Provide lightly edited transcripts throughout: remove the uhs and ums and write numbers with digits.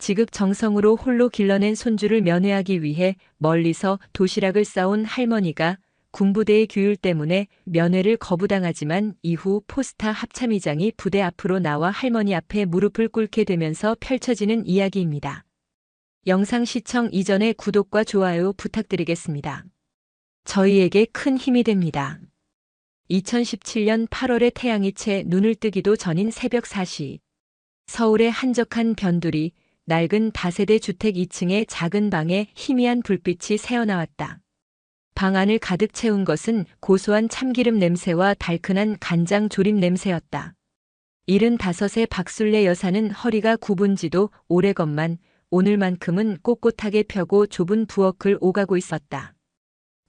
지극정성으로 홀로 길러낸 손주를 면회하기 위해 멀리서 도시락을 싸온 할머니가 군부대의 규율 때문에 면회를 거부당하지만 이후 포스타 합참의장이 부대 앞으로 나와 할머니 앞에 무릎을 꿇게 되면서 펼쳐지는 이야기입니다. 영상 시청 이전에 구독과 좋아요 부탁드리겠습니다. 저희에게 큰 힘이 됩니다. 2017년 8월에 태양이 채 눈을 뜨기도 전인 새벽 4시. 서울의 한적한 변두리, 낡은 다세대 주택 2층의 작은 방에 희미한 불빛이 새어나왔다. 방 안을 가득 채운 것은 고소한 참기름 냄새와 달큰한 간장 조림 냄새였다. 75의 박술래 여사는 허리가 굽은 지도 오래건만 오늘만큼은 꼿꼿하게 펴고 좁은 부엌을 오가고 있었다.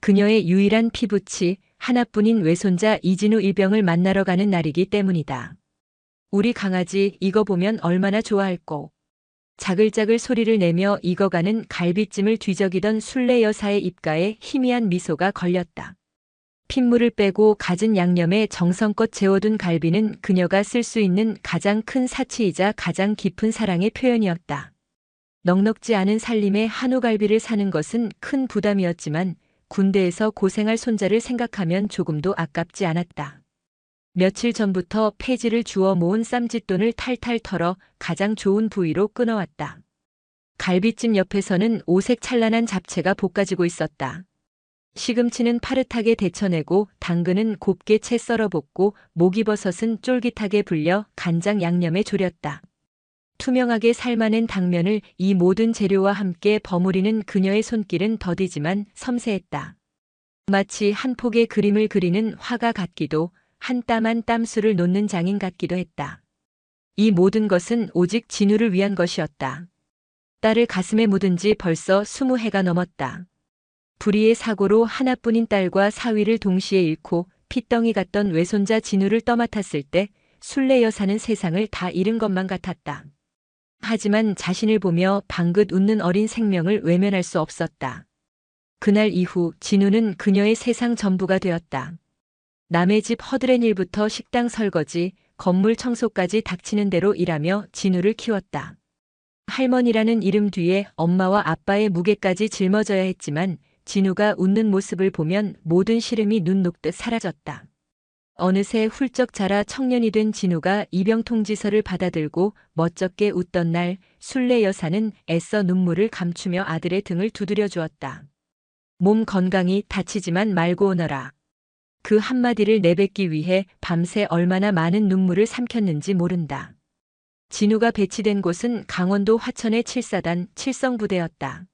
그녀의 유일한 피부치, 하나뿐인 외손자 이진우 일병을 만나러 가는 날이기 때문이다. 우리 강아지 이거 보면 얼마나 좋아할꼬. 자글자글 소리를 내며 익어가는 갈비찜을 뒤적이던 술래 여사의 입가에 희미한 미소가 걸렸다. 핏물을 빼고 갖은 양념에 정성껏 재워둔 갈비는 그녀가 쓸 수 있는 가장 큰 사치이자 가장 깊은 사랑의 표현이었다. 넉넉지 않은 살림에 한우갈비를 사는 것은 큰 부담이었지만 군대에서 고생할 손자를 생각하면 조금도 아깝지 않았다. 며칠 전부터 폐지를 주워 모은 쌈짓돈을 탈탈 털어 가장 좋은 부위로 끊어왔다. 갈비찜 옆에서는 오색 찬란한 잡채가 볶아지고 있었다. 시금치는 파릇하게 데쳐내고 당근은 곱게 채 썰어 볶고 목이버섯은 쫄깃하게 불려 간장 양념에 졸였다. 투명하게 삶아낸 당면을 이 모든 재료와 함께 버무리는 그녀의 손길은 더디지만 섬세했다. 마치 한 폭의 그림을 그리는 화가 같기도 한 땀 한 땀수를 놓는 장인 같기도 했다. 이 모든 것은 오직 진우를 위한 것이었다. 딸을 가슴에 묻은 지 벌써 20해가 넘었다. 불의의 사고로 하나뿐인 딸과 사위를 동시에 잃고 핏덩이 같던 외손자 진우를 떠맡았을 때 술래 여사는 세상을 다 잃은 것만 같았다. 하지만 자신을 보며 방긋 웃는 어린 생명을 외면할 수 없었다. 그날 이후 진우는 그녀의 세상 전부가 되었다. 남의 집 허드렛 일부터 식당 설거지, 건물 청소까지 닥치는 대로 일하며 진우를 키웠다. 할머니라는 이름 뒤에 엄마와 아빠의 무게까지 짊어져야 했지만 진우가 웃는 모습을 보면 모든 시름이 눈 녹듯 사라졌다. 어느새 훌쩍 자라 청년이 된 진우가 입영 통지서를 받아들고 멋쩍게 웃던 날 술래 여사는 애써 눈물을 감추며 아들의 등을 두드려 주었다. 몸 건강히 다치지만 말고 오너라. 그 한마디를 내뱉기 위해 밤새 얼마나 많은 눈물을 삼켰는지 모른다. 진우가 배치된 곳은 강원도 화천의 7사단 칠성부대였다.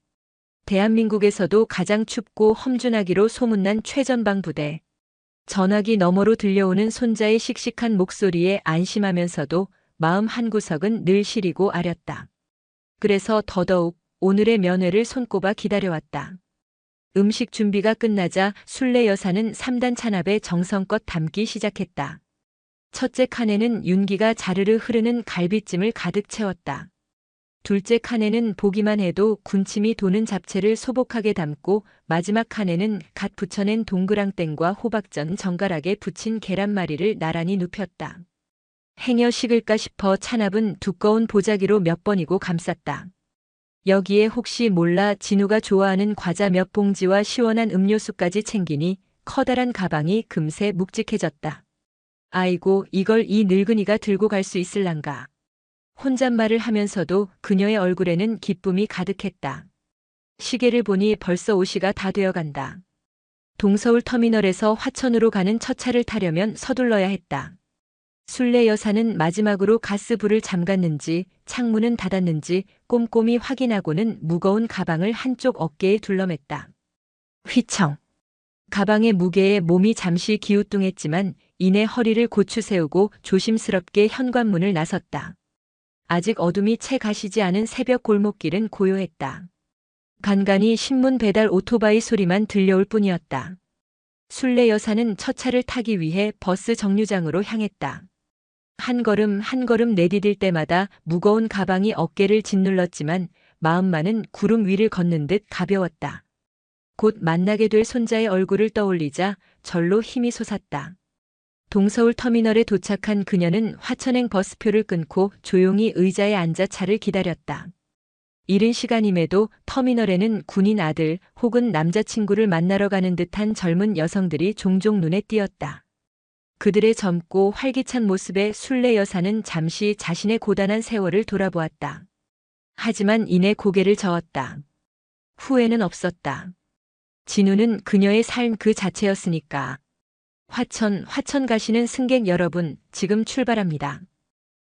대한민국에서도 가장 춥고 험준하기로 소문난 최전방 부대. 전화기 너머로 들려오는 손자의 씩씩한 목소리에 안심하면서도 마음 한구석은 늘 시리고 아렸다. 그래서 더더욱 오늘의 면회를 손꼽아 기다려왔다. 음식 준비가 끝나자 술래 여사는 3단 찬압에 정성껏 담기 시작했다. 첫째 칸에는 윤기가 자르르 흐르는 갈비찜을 가득 채웠다. 둘째 칸에는 보기만 해도 군침이 도는 잡채를 소복하게 담고 마지막 칸에는 갓 부쳐낸 동그랑땡과 호박전 정갈하게 부친 계란말이를 나란히 눕혔다. 행여 식을까 싶어 찬압은 두꺼운 보자기로 몇 번이고 감쌌다. 여기에 혹시 몰라 진우가 좋아하는 과자 몇 봉지와 시원한 음료수까지 챙기니 커다란 가방이 금세 묵직해졌다. 아이고 이걸 이 늙은이가 들고 갈 수 있을란가. 혼잣말을 하면서도 그녀의 얼굴에는 기쁨이 가득했다. 시계를 보니 벌써 5시가 다 되어간다. 동서울 터미널에서 화천으로 가는 첫 차를 타려면 서둘러야 했다. 술래 여사는 마지막으로 가스불을 잠갔는지 창문은 닫았는지 꼼꼼히 확인하고는 무거운 가방을 한쪽 어깨에 둘러맸다. 휘청. 가방의 무게에 몸이 잠시 기우뚱했지만 이내 허리를 고추 세우고 조심스럽게 현관문을 나섰다. 아직 어둠이 채 가시지 않은 새벽 골목길은 고요했다. 간간이 신문 배달 오토바이 소리만 들려올 뿐이었다. 술래 여사는 첫 차를 타기 위해 버스 정류장으로 향했다. 한 걸음 한 걸음 내디딜 때마다 무거운 가방이 어깨를 짓눌렀지만 마음만은 구름 위를 걷는 듯 가벼웠다. 곧 만나게 될 손자의 얼굴을 떠올리자 절로 힘이 솟았다. 동서울 터미널에 도착한 그녀는 화천행 버스표를 끊고 조용히 의자에 앉아 차를 기다렸다. 이른 시간임에도 터미널에는 군인 아들 혹은 남자친구를 만나러 가는 듯한 젊은 여성들이 종종 눈에 띄었다. 그들의 젊고 활기찬 모습에 순례 여사는 잠시 자신의 고단한 세월을 돌아보았다. 하지만 이내 고개를 저었다. 후회는 없었다. 진우는 그녀의 삶 그 자체였으니까. 화천 가시는 승객 여러분, 지금 출발합니다.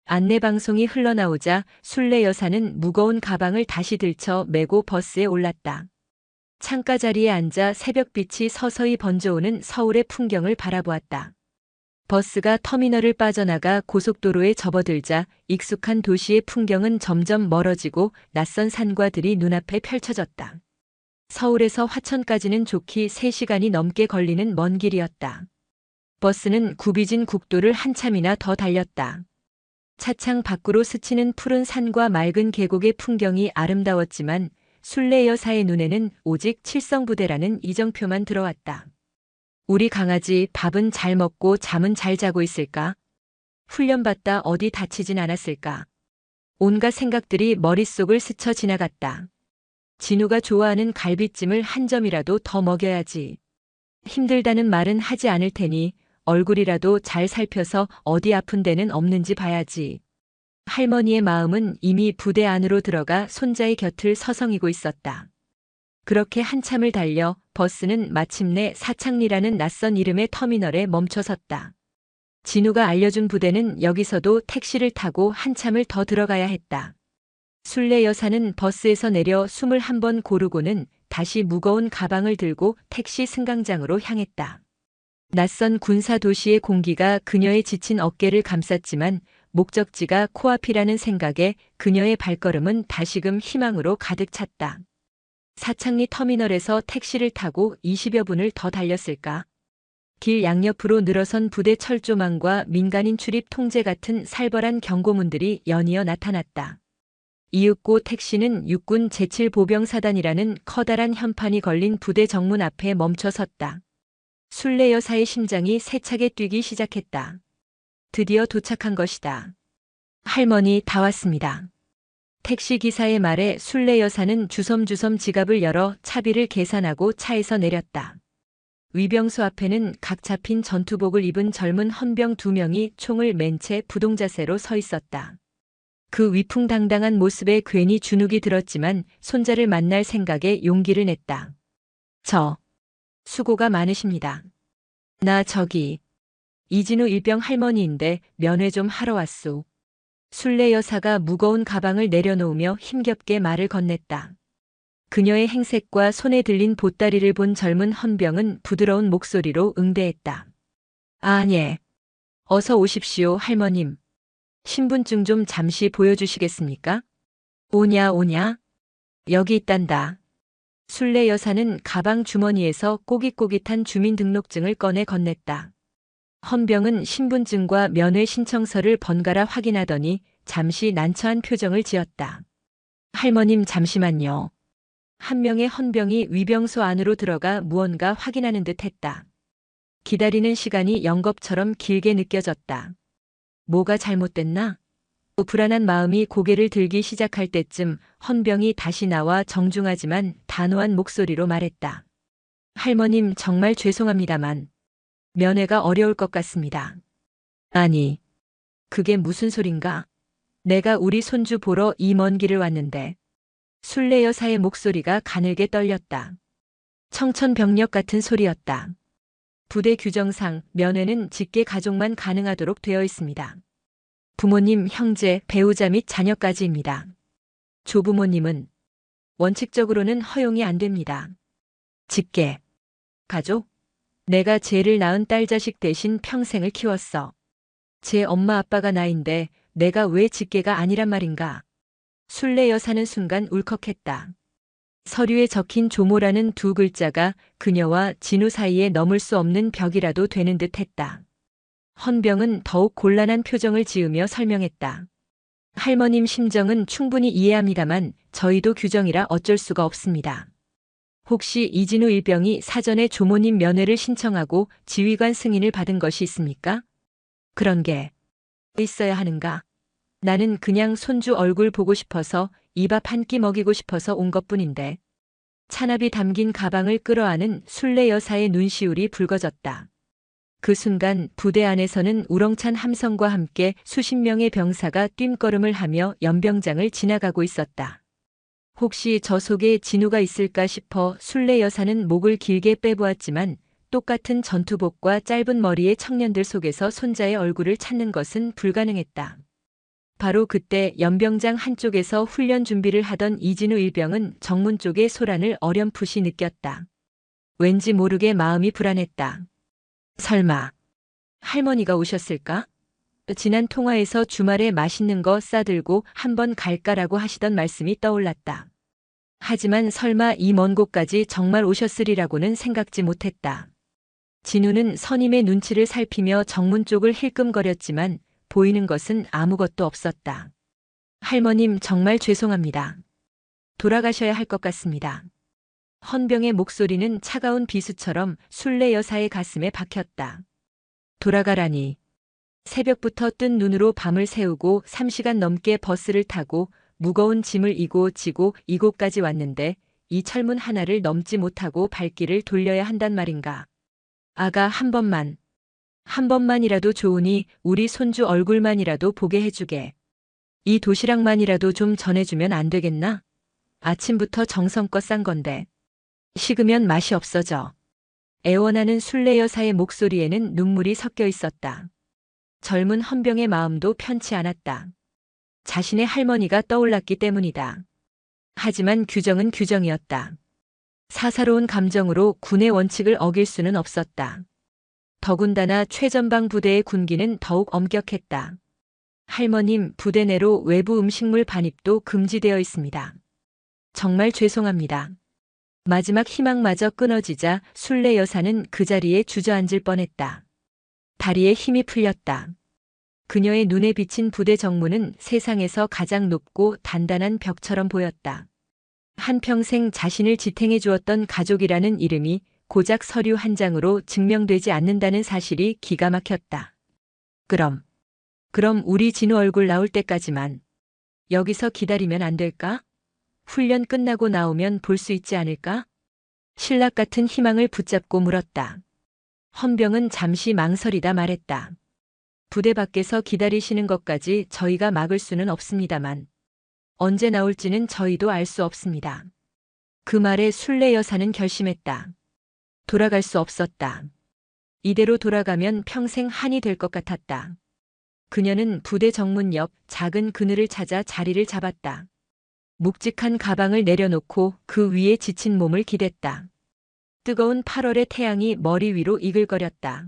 안내방송이 흘러나오자 순례 여사는 무거운 가방을 다시 들쳐 메고 버스에 올랐다. 창가 자리에 앉아 새벽빛이 서서히 번져오는 서울의 풍경을 바라보았다. 버스가 터미널을 빠져나가 고속도로에 접어들자 익숙한 도시의 풍경은 점점 멀어지고 낯선 산과 들이 눈앞에 펼쳐졌다. 서울에서 화천까지는 좋기 3시간이 넘게 걸리는 먼 길이었다. 버스는 굽이진 국도를 한참이나 더 달렸다. 차창 밖으로 스치는 푸른 산과 맑은 계곡의 풍경이 아름다웠지만 순례 여사의 눈에는 오직 칠성부대라는 이정표만 들어왔다. 우리 강아지 밥은 잘 먹고 잠은 잘 자고 있을까? 훈련받다 어디 다치진 않았을까? 온갖 생각들이 머릿속을 스쳐 지나갔다. 진우가 좋아하는 갈비찜을 한 점이라도 더 먹여야지. 힘들다는 말은 하지 않을 테니 얼굴이라도 잘 살펴서 어디 아픈 데는 없는지 봐야지. 할머니의 마음은 이미 부대 안으로 들어가 손자의 곁을 서성이고 있었다. 그렇게 한참을 달려 버스는 마침내 사창리라는 낯선 이름의 터미널에 멈춰섰다. 진우가 알려준 부대는 여기서도 택시를 타고 한참을 더 들어가야 했다. 순례 여사는 버스에서 내려 숨을 한번 고르고는 다시 무거운 가방을 들고 택시 승강장으로 향했다. 낯선 군사 도시의 공기가 그녀의 지친 어깨를 감쌌지만 목적지가 코앞이라는 생각에 그녀의 발걸음은 다시금 희망으로 가득 찼다. 사창리 터미널에서 택시를 타고 20여 분을 더 달렸을까? 길 양옆으로 늘어선 부대 철조망과 민간인 출입 통제 같은 살벌한 경고문들이 연이어 나타났다. 이윽고 택시는 육군 제7보병사단이라는 커다란 현판이 걸린 부대 정문 앞에 멈춰 섰다. 순례 여사의 심장이 세차게 뛰기 시작했다. 드디어 도착한 것이다. 할머니, 다 왔습니다. 택시 기사의 말에 순례 여사는 주섬주섬 지갑을 열어 차비를 계산하고 차에서 내렸다. 위병소 앞에는 각 잡힌 전투복을 입은 젊은 헌병 2명이 총을 맨 채 부동자세로 서 있었다. 그 위풍당당한 모습에 괜히 주눅이 들었지만 손자를 만날 생각에 용기를 냈다. 수고가 많으십니다. 나 저기 이진우 일병 할머니인데 면회 좀 하러 왔소. 순례 여사가 무거운 가방을 내려놓으며 힘겹게 말을 건넸다. 그녀의 행색과 손에 들린 보따리를 본 젊은 헌병은 부드러운 목소리로 응대했다. 아, 예. 어서 오십시오, 할머님. 신분증 좀 잠시 보여주시겠습니까? 오냐. 여기 있단다. 순례 여사는 가방 주머니에서 꼬깃꼬깃한 주민등록증을 꺼내 건넸다. 헌병은 신분증과 면회 신청서를 번갈아 확인하더니 잠시 난처한 표정을 지었다. 할머님, 잠시만요. 한 명의 헌병이 위병소 안으로 들어가 무언가 확인하는 듯 했다. 기다리는 시간이 영겁처럼 길게 느껴졌다. 뭐가 잘못됐나? 불안한 마음이 고개를 들기 시작할 때쯤 헌병이 다시 나와 정중하지만 단호한 목소리로 말했다. 할머님, 정말 죄송합니다만 면회가 어려울 것 같습니다. 아니, 그게 무슨 소린가? 내가 우리 손주 보러 이 먼 길을 왔는데. 순례 여사의 목소리가 가늘게 떨렸다. 청천벽력 같은 소리였다. 부대 규정상 면회는 직계 가족만 가능하도록 되어 있습니다. 부모님, 형제, 배우자 및 자녀까지입니다. 조부모님은 원칙적으로는 허용이 안 됩니다. 직계 가족? 내가 쟤를 낳은 딸 자식 대신 평생을 키웠어. 제 엄마 아빠가 나인데 내가 왜 직계가 아니란 말인가? 순례 여사는 순간 울컥했다. 서류에 적힌 조모라는 2글자가 그녀와 진우 사이에 넘을 수 없는 벽이라도 되는 듯 했다. 헌병은 더욱 곤란한 표정을 지으며 설명했다. 할머님 심정은 충분히 이해합니다만 저희도 규정이라 어쩔 수가 없습니다. 혹시 이진우 일병이 사전에 조모님 면회를 신청하고 지휘관 승인을 받은 것이 있습니까? 그런 게 있어야 하는가? 나는 그냥 손주 얼굴 보고 싶어서 입 밥 한 끼 먹이고 싶어서 온 것뿐인데. 찬압이 담긴 가방을 끌어안은 순례 여사의 눈시울이 붉어졌다. 그 순간 부대 안에서는 우렁찬 함성과 함께 수십 명의 병사가 뜀걸음을 하며 연병장을 지나가고 있었다. 혹시 저 속에 진우가 있을까 싶어 순례 여사는 목을 길게 빼보았지만 똑같은 전투복과 짧은 머리의 청년들 속에서 손자의 얼굴을 찾는 것은 불가능했다. 바로 그때 연병장 한쪽에서 훈련 준비를 하던 이진우 일병은 정문 쪽의 소란을 어렴풋이 느꼈다. 왠지 모르게 마음이 불안했다. 설마 할머니가 오셨을까? 지난 통화에서 주말에 맛있는 거 싸들고 한번 갈까라고 하시던 말씀이 떠올랐다. 하지만 설마 이 먼 곳까지 정말 오셨으리라고는 생각지 못했다. 진우는 선임의 눈치를 살피며 정문 쪽을 힐끔거렸지만 보이는 것은 아무것도 없었다. 할머님 정말 죄송합니다. 돌아가셔야 할 것 같습니다. 헌병의 목소리는 차가운 비수처럼 순례 여사의 가슴에 박혔다. 돌아가라니. 새벽부터 뜬 눈으로 밤을 새우고 3시간 넘게 버스를 타고 무거운 짐을 이고 지고 이곳까지 왔는데 이 철문 하나를 넘지 못하고 발길을 돌려야 한단 말인가. 아가 한 번만이라도 좋으니 우리 손주 얼굴만이라도 보게 해주게. 이 도시락만이라도 좀 전해주면 안 되겠나? 아침부터 정성껏 싼 건데. 식으면 맛이 없어져. 애원하는 순례 여사의 목소리에는 눈물이 섞여 있었다. 젊은 헌병의 마음도 편치 않았다. 자신의 할머니가 떠올랐기 때문이다. 하지만 규정은 규정이었다. 사사로운 감정으로 군의 원칙을 어길 수는 없었다. 더군다나 최전방 부대의 군기는 더욱 엄격했다. 할머님, 부대 내로 외부 음식물 반입도 금지되어 있습니다. 정말 죄송합니다. 마지막 희망마저 끊어지자 순례 여사는 그 자리에 주저앉을 뻔했다. 다리에 힘이 풀렸다. 그녀의 눈에 비친 부대 정문은 세상에서 가장 높고 단단한 벽처럼 보였다. 한평생 자신을 지탱해 주었던 가족이라는 이름이 고작 서류 한 장으로 증명되지 않는다는 사실이 기가 막혔다. 그럼 우리 진우 얼굴 나올 때까지만 여기서 기다리면 안 될까? 훈련 끝나고 나오면 볼 수 있지 않을까? 신락 같은 희망을 붙잡고 물었다. 헌병은 잠시 망설이다 말했다. 부대 밖에서 기다리시는 것까지 저희가 막을 수는 없습니다만 언제 나올지는 저희도 알 수 없습니다. 그 말에 순례 여사는 결심했다. 돌아갈 수 없었다. 이대로 돌아가면 평생 한이 될 것 같았다. 그녀는 부대 정문 옆 작은 그늘을 찾아 자리를 잡았다. 묵직한 가방을 내려놓고 그 위에 지친 몸을 기댔다. 뜨거운 8월의 태양이 머리 위로 이글거렸다.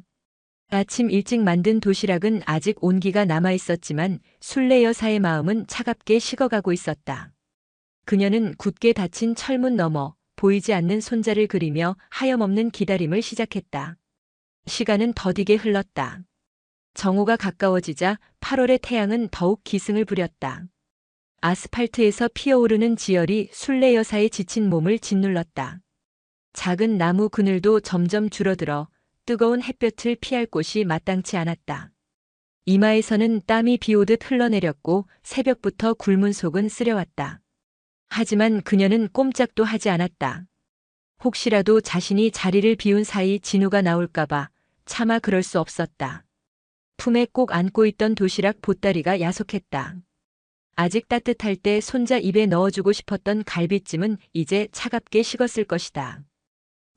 아침 일찍 만든 도시락은 아직 온기가 남아있었지만 순례 여사의 마음은 차갑게 식어가고 있었다. 그녀는 굳게 닫힌 철문 너머 보이지 않는 손자를 그리며 하염없는 기다림을 시작했다. 시간은 더디게 흘렀다. 정오가 가까워지자 8월의 태양은 더욱 기승을 부렸다. 아스팔트에서 피어오르는 지열이 순례 여사의 지친 몸을 짓눌렀다. 작은 나무 그늘도 점점 줄어들어 뜨거운 햇볕을 피할 곳이 마땅치 않았다. 이마에서는 땀이 비오듯 흘러내렸고 새벽부터 굶은 속은 쓰려왔다. 하지만 그녀는 꼼짝도 하지 않았다. 혹시라도 자신이 자리를 비운 사이 진우가 나올까봐 차마 그럴 수 없었다. 품에 꼭 안고 있던 도시락 보따리가 야속했다. 아직 따뜻할 때 손자 입에 넣어주고 싶었던 갈비찜은 이제 차갑게 식었을 것이다.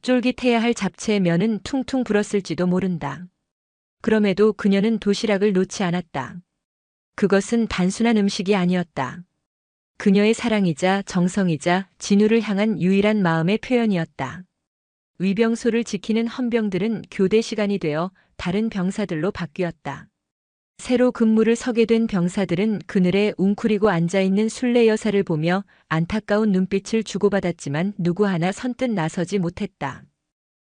쫄깃해야 할 잡채의 면은 퉁퉁 불었을지도 모른다. 그럼에도 그녀는 도시락을 놓지 않았다. 그것은 단순한 음식이 아니었다. 그녀의 사랑이자 정성이자 진우를 향한 유일한 마음의 표현이었다. 위병소를 지키는 헌병들은 교대 시간이 되어 다른 병사들로 바뀌었다. 새로 근무를 서게 된 병사들은 그늘에 웅크리고 앉아있는 순례 여사를 보며 안타까운 눈빛을 주고받았지만 누구 하나 선뜻 나서지 못했다.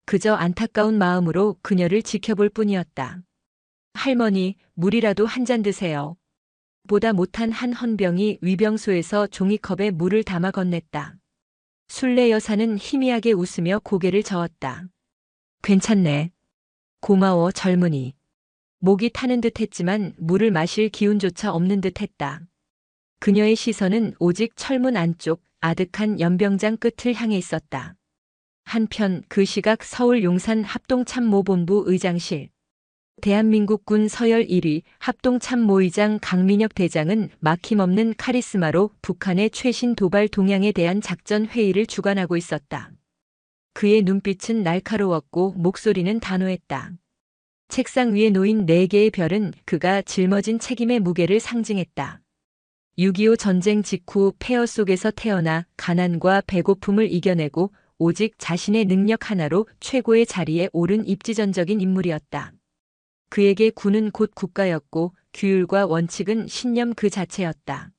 그저 안타까운 마음으로 그녀를 지켜볼 뿐이었다. 할머니, 물이라도 한 잔 드세요. 보다 못한 한 헌병이 위병소에서 종이컵에 물을 담아 건넸다. 순례 여사는 희미하게 웃으며 고개를 저었다. 괜찮네. 고마워, 젊은이. 목이 타는 듯 했지만 물을 마실 기운조차 없는 듯 했다. 그녀의 시선은 오직 철문 안쪽 아득한 연병장 끝을 향해 있었다. 한편 그 시각 서울 용산 합동참모본부 의장실. 대한민국군 서열 1위 합동참모의장 강민혁 대장은 막힘없는 카리스마로 북한의 최신 도발 동향에 대한 작전 회의를 주관하고 있었다. 그의 눈빛은 날카로웠고 목소리는 단호했다. 책상 위에 놓인 4개의 별은 그가 짊어진 책임의 무게를 상징했다. 6.25 전쟁 직후 폐허 속에서 태어나 가난과 배고픔을 이겨내고 오직 자신의 능력 하나로 최고의 자리에 오른 입지전적인 인물이었다. 그에게 군은 곧 국가였고 규율과 원칙은 신념 그 자체였다.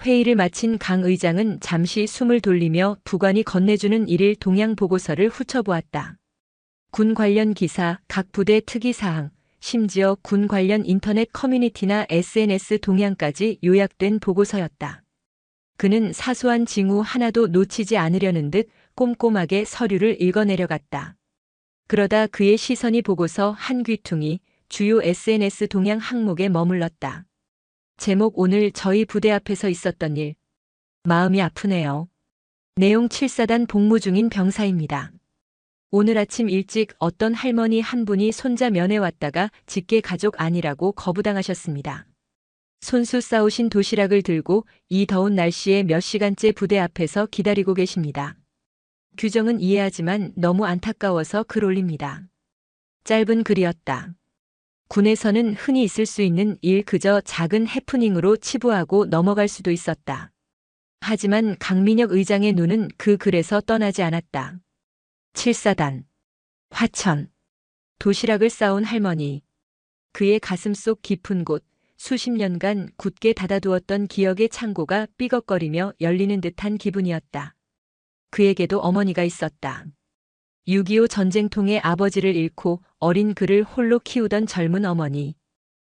회의를 마친 강 의장은 잠시 숨을 돌리며 부관이 건네주는 일일 동향 보고서를 훑어보았다. 군 관련 기사, 각 부대 특이사항, 심지어 군 관련 인터넷 커뮤니티나 SNS 동향까지 요약된 보고서였다. 그는 사소한 징후 하나도 놓치지 않으려는 듯 꼼꼼하게 서류를 읽어내려갔다. 그러다 그의 시선이 보고서 한 귀퉁이 주요 SNS 동향 항목에 머물렀다. 제목 오늘 저희 부대 앞에서 있었던 일. 마음이 아프네요. 내용 7사단 복무 중인 병사입니다. 오늘 아침 일찍 어떤 할머니 한 분이 손자 면회 왔다가 직계 가족 아니라고 거부당하셨습니다. 손수 싸우신 도시락을 들고 이 더운 날씨에 몇 시간째 부대 앞에서 기다리고 계십니다. 규정은 이해하지만 너무 안타까워서 글 올립니다. 짧은 글이었다. 군에서는 흔히 있을 수 있는 일 그저 작은 해프닝으로 치부하고 넘어갈 수도 있었다. 하지만 강민혁 의장의 눈은 그 글에서 떠나지 않았다. 7사단. 화천. 도시락을 싸온 할머니. 그의 가슴 속 깊은 곳, 수십 년간 굳게 닫아두었던 기억의 창고가 삐걱거리며 열리는 듯한 기분이었다. 그에게도 어머니가 있었다. 6.25 전쟁통의 아버지를 잃고 어린 그를 홀로 키우던 젊은 어머니.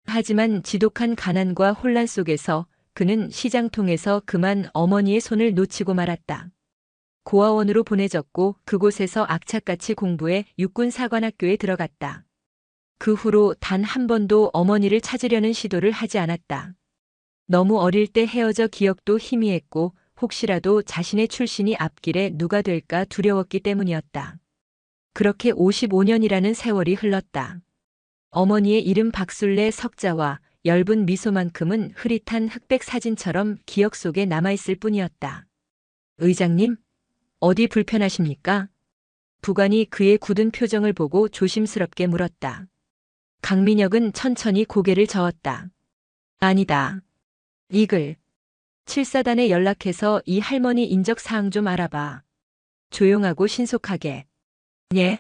하지만 지독한 가난과 혼란 속에서 그는 시장통에서 그만 어머니의 손을 놓치고 말았다. 고아원으로 보내졌고 그곳에서 악착같이 공부해 육군사관학교에 들어갔다. 그 후로 단 한 번도 어머니를 찾으려는 시도를 하지 않았다. 너무 어릴 때 헤어져 기억도 희미했고 혹시라도 자신의 출신이 앞길에 누가 될까 두려웠기 때문이었다. 그렇게 55년이라는 세월이 흘렀다. 어머니의 이름 박술래 석자와 엷은 미소만큼은 흐릿한 흑백 사진처럼 기억 속에 남아있을 뿐이었다. 의장님, 어디 불편하십니까? 부관이 그의 굳은 표정을 보고 조심스럽게 물었다. 강민혁은 천천히 고개를 저었다. 아니다. 이 글. 7사단에 연락해서 이 할머니 인적 사항 좀 알아봐. 조용하고 신속하게. 예.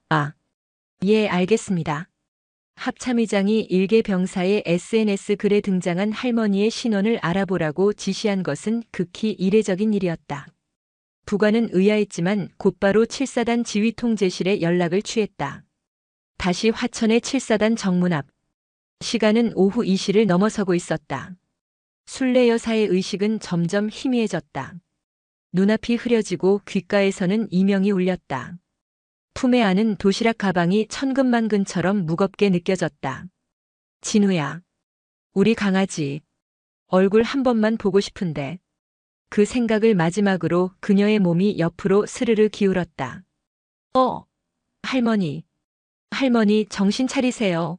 아. 예, 알겠습니다. 합참의장이 일개 병사의 SNS 글에 등장한 할머니의 신원을 알아보라고 지시한 것은 극히 이례적인 일이었다. 부관은 의아했지만 곧바로 7사단 지휘통제실에 연락을 취했다. 다시 화천의 7사단 정문 앞. 시간은 오후 2시를 넘어서고 있었다. 순례 여사의 의식은 점점 희미해졌다. 눈앞이 흐려지고 귓가에서는 이명이 울렸다. 품에 안은 도시락 가방이 천근만근처럼 무겁게 느껴졌다. 진우야. 우리 강아지. 얼굴 한 번만 보고 싶은데. 그 생각을 마지막으로 그녀의 몸이 옆으로 스르르 기울었다. 할머니. 할머니 정신 차리세요.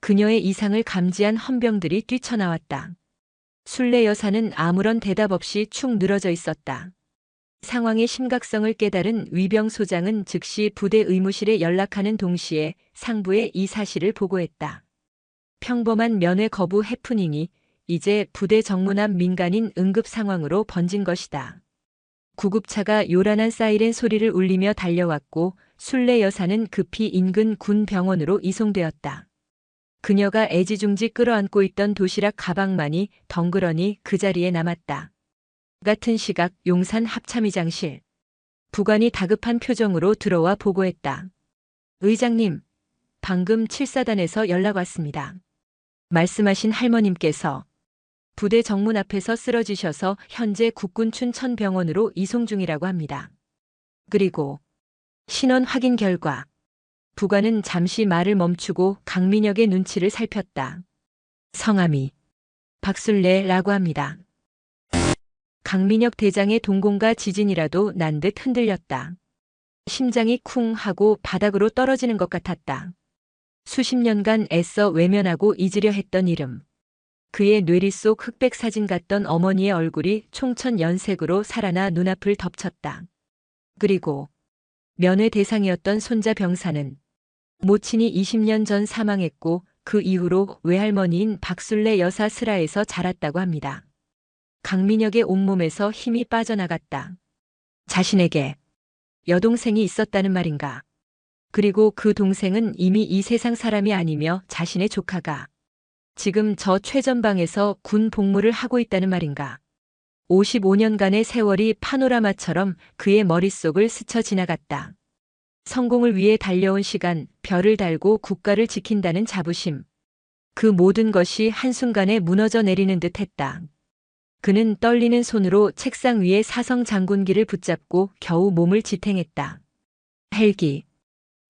그녀의 이상을 감지한 헌병들이 뛰쳐나왔다. 순례 여사는 아무런 대답 없이 축 늘어져 있었다. 상황의 심각성을 깨달은 위병 소장은 즉시 부대 의무실에 연락하는 동시에 상부에 이 사실을 보고했다. 평범한 면회 거부 해프닝이 이제 부대 정문 앞 민간인 응급 상황으로 번진 것이다. 구급차가 요란한 사이렌 소리를 울리며 달려왔고 순례 여사는 급히 인근 군 병원으로 이송되었다. 그녀가 애지중지 끌어안고 있던 도시락 가방만이 덩그러니 그 자리에 남았다. 같은 시각 용산 합참의장실. 부관이 다급한 표정으로 들어와 보고했다. 의장님, 방금 7사단에서 연락 왔습니다. 말씀하신 할머님께서 부대 정문 앞에서 쓰러지셔서 현재 국군 춘천병원으로 이송 중이라고 합니다. 그리고 신원 확인 결과. 부관은 잠시 말을 멈추고 강민혁의 눈치를 살폈다. 성함이 박술래라고 합니다. 강민혁 대장의 동공과 지진이라도 난 듯 흔들렸다. 심장이 쿵 하고 바닥으로 떨어지는 것 같았다. 수십 년간 애써 외면하고 잊으려 했던 이름. 그의 뇌리 속 흑백 사진 같던 어머니의 얼굴이 총천연색으로 살아나 눈앞을 덮쳤다. 그리고 면회 대상이었던 손자 병사는 모친이 20년 전 사망했고 그 이후로 외할머니인 박술래 여사 슬하에서 자랐다고 합니다. 강민혁의 온몸에서 힘이 빠져나갔다. 자신에게 여동생이 있었다는 말인가? 그리고 그 동생은 이미 이 세상 사람이 아니며 자신의 조카가 지금 저 최전방에서 군 복무를 하고 있다는 말인가? 55년간의 세월이 파노라마처럼 그의 머릿속을 스쳐 지나갔다. 성공을 위해 달려온 시간, 별을 달고 국가를 지킨다는 자부심. 그 모든 것이 한순간에 무너져 내리는 듯 했다. 그는 떨리는 손으로 책상 위에 사성 장군기를 붙잡고 겨우 몸을 지탱했다. 헬기.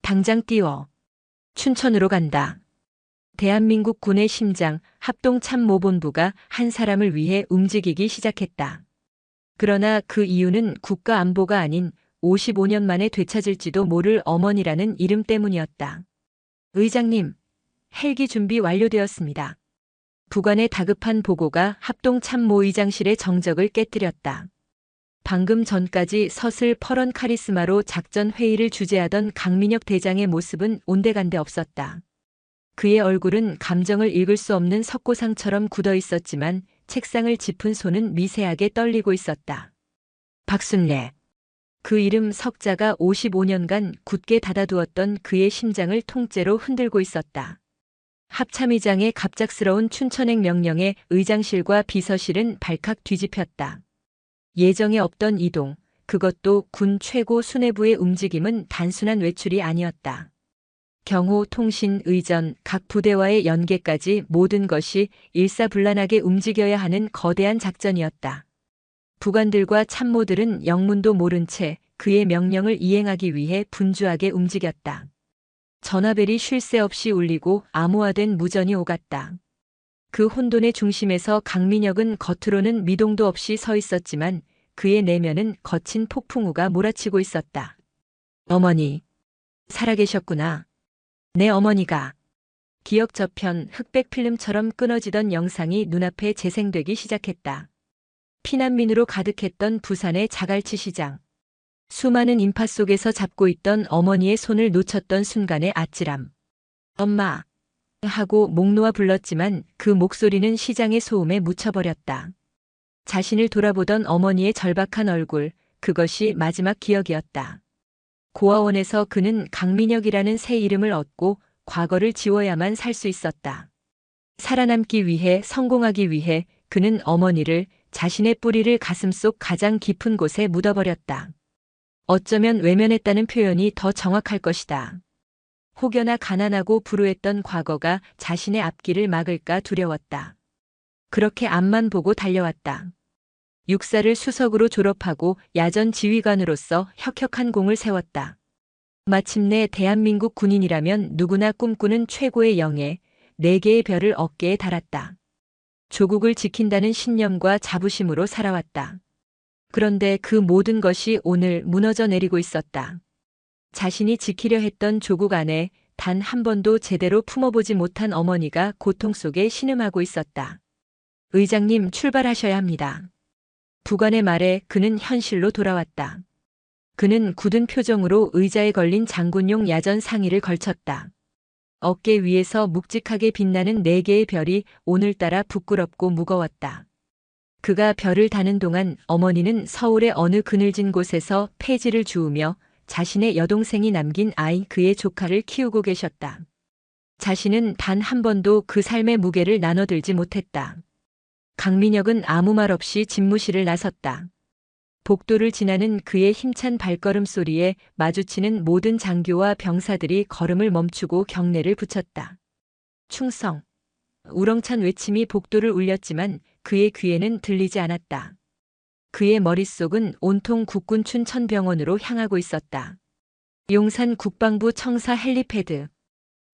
당장 뛰어. 춘천으로 간다. 대한민국 군의 심장, 합동참모본부가 한 사람을 위해 움직이기 시작했다. 그러나 그 이유는 국가 안보가 아닌 55년 만에 되찾을지도 모를 어머니라는 이름 때문이었다. 의장님, 헬기 준비 완료되었습니다. 부관의 다급한 보고가 합동참모의장실의 정적을 깨뜨렸다. 방금 전까지 서슬 퍼런 카리스마로 작전 회의를 주재하던 강민혁 대장의 모습은 온데간데 없었다. 그의 얼굴은 감정을 읽을 수 없는 석고상처럼 굳어 있었지만 책상을 짚은 손은 미세하게 떨리고 있었다. 박순례. 그 이름 석자가 55년간 굳게 닫아두었던 그의 심장을 통째로 흔들고 있었다. 합참의장의 갑작스러운 춘천행 명령에 의장실과 비서실은 발칵 뒤집혔다. 예정에 없던 이동, 그것도 군 최고 수뇌부의 움직임은 단순한 외출이 아니었다. 경호, 통신, 의전, 각 부대와의 연계까지 모든 것이 일사불란하게 움직여야 하는 거대한 작전이었다. 부관들과 참모들은 영문도 모른 채 그의 명령을 이행하기 위해 분주하게 움직였다. 전화벨이 쉴 새 없이 울리고 암호화된 무전이 오갔다. 그 혼돈의 중심에서 강민혁은 겉으로는 미동도 없이 서 있었지만 그의 내면은 거친 폭풍우가 몰아치고 있었다. 어머니, 살아계셨구나. 내 어머니가. 기억 저편 흑백 필름처럼 끊어지던 영상이 눈앞에 재생되기 시작했다. 피난민으로 가득했던 부산의 자갈치 시장. 수많은 인파 속에서 잡고 있던 어머니의 손을 놓쳤던 순간의 아찔함. 엄마! 하고 목 놓아 불렀지만 그 목소리는 시장의 소음에 묻혀버렸다. 자신을 돌아보던 어머니의 절박한 얼굴, 그것이 마지막 기억이었다. 고아원에서 그는 강민혁이라는 새 이름을 얻고 과거를 지워야만 살 수 있었다. 살아남기 위해, 성공하기 위해 그는 어머니를, 자신의 뿌리를 가슴속 가장 깊은 곳에 묻어버렸다. 어쩌면 외면했다는 표현이 더 정확할 것이다. 혹여나 가난하고 불우했던 과거가 자신의 앞길을 막을까 두려웠다. 그렇게 앞만 보고 달려왔다. 육사를 수석으로 졸업하고 야전 지휘관으로서 혁혁한 공을 세웠다. 마침내 대한민국 군인이라면 누구나 꿈꾸는 최고의 영예, 4개의 별을 어깨에 달았다. 조국을 지킨다는 신념과 자부심으로 살아왔다. 그런데 그 모든 것이 오늘 무너져 내리고 있었다. 자신이 지키려 했던 조국 안에 단 한 번도 제대로 품어보지 못한 어머니가 고통 속에 신음하고 있었다. 의장님, 출발하셔야 합니다. 부관의 말에 그는 현실로 돌아왔다. 그는 굳은 표정으로 의자에 걸린 장군용 야전 상의를 걸쳤다. 어깨 위에서 묵직하게 빛나는 4개의 별이 오늘따라 부끄럽고 무거웠다. 그가 별을 다는 동안 어머니는 서울의 어느 그늘진 곳에서 폐지를 주우며 자신의 여동생이 남긴 아이 그의 조카를 키우고 계셨다. 자신은 단 한 번도 그 삶의 무게를 나눠들지 못했다. 강민혁은 아무 말 없이 집무실을 나섰다. 복도를 지나는 그의 힘찬 발걸음 소리에 마주치는 모든 장교와 병사들이 걸음을 멈추고 경례를 붙였다. 충성. 우렁찬 외침이 복도를 울렸지만 그의 귀에는 들리지 않았다. 그의 머릿속은 온통 국군 춘천병원으로 향하고 있었다. 용산 국방부 청사 헬리패드.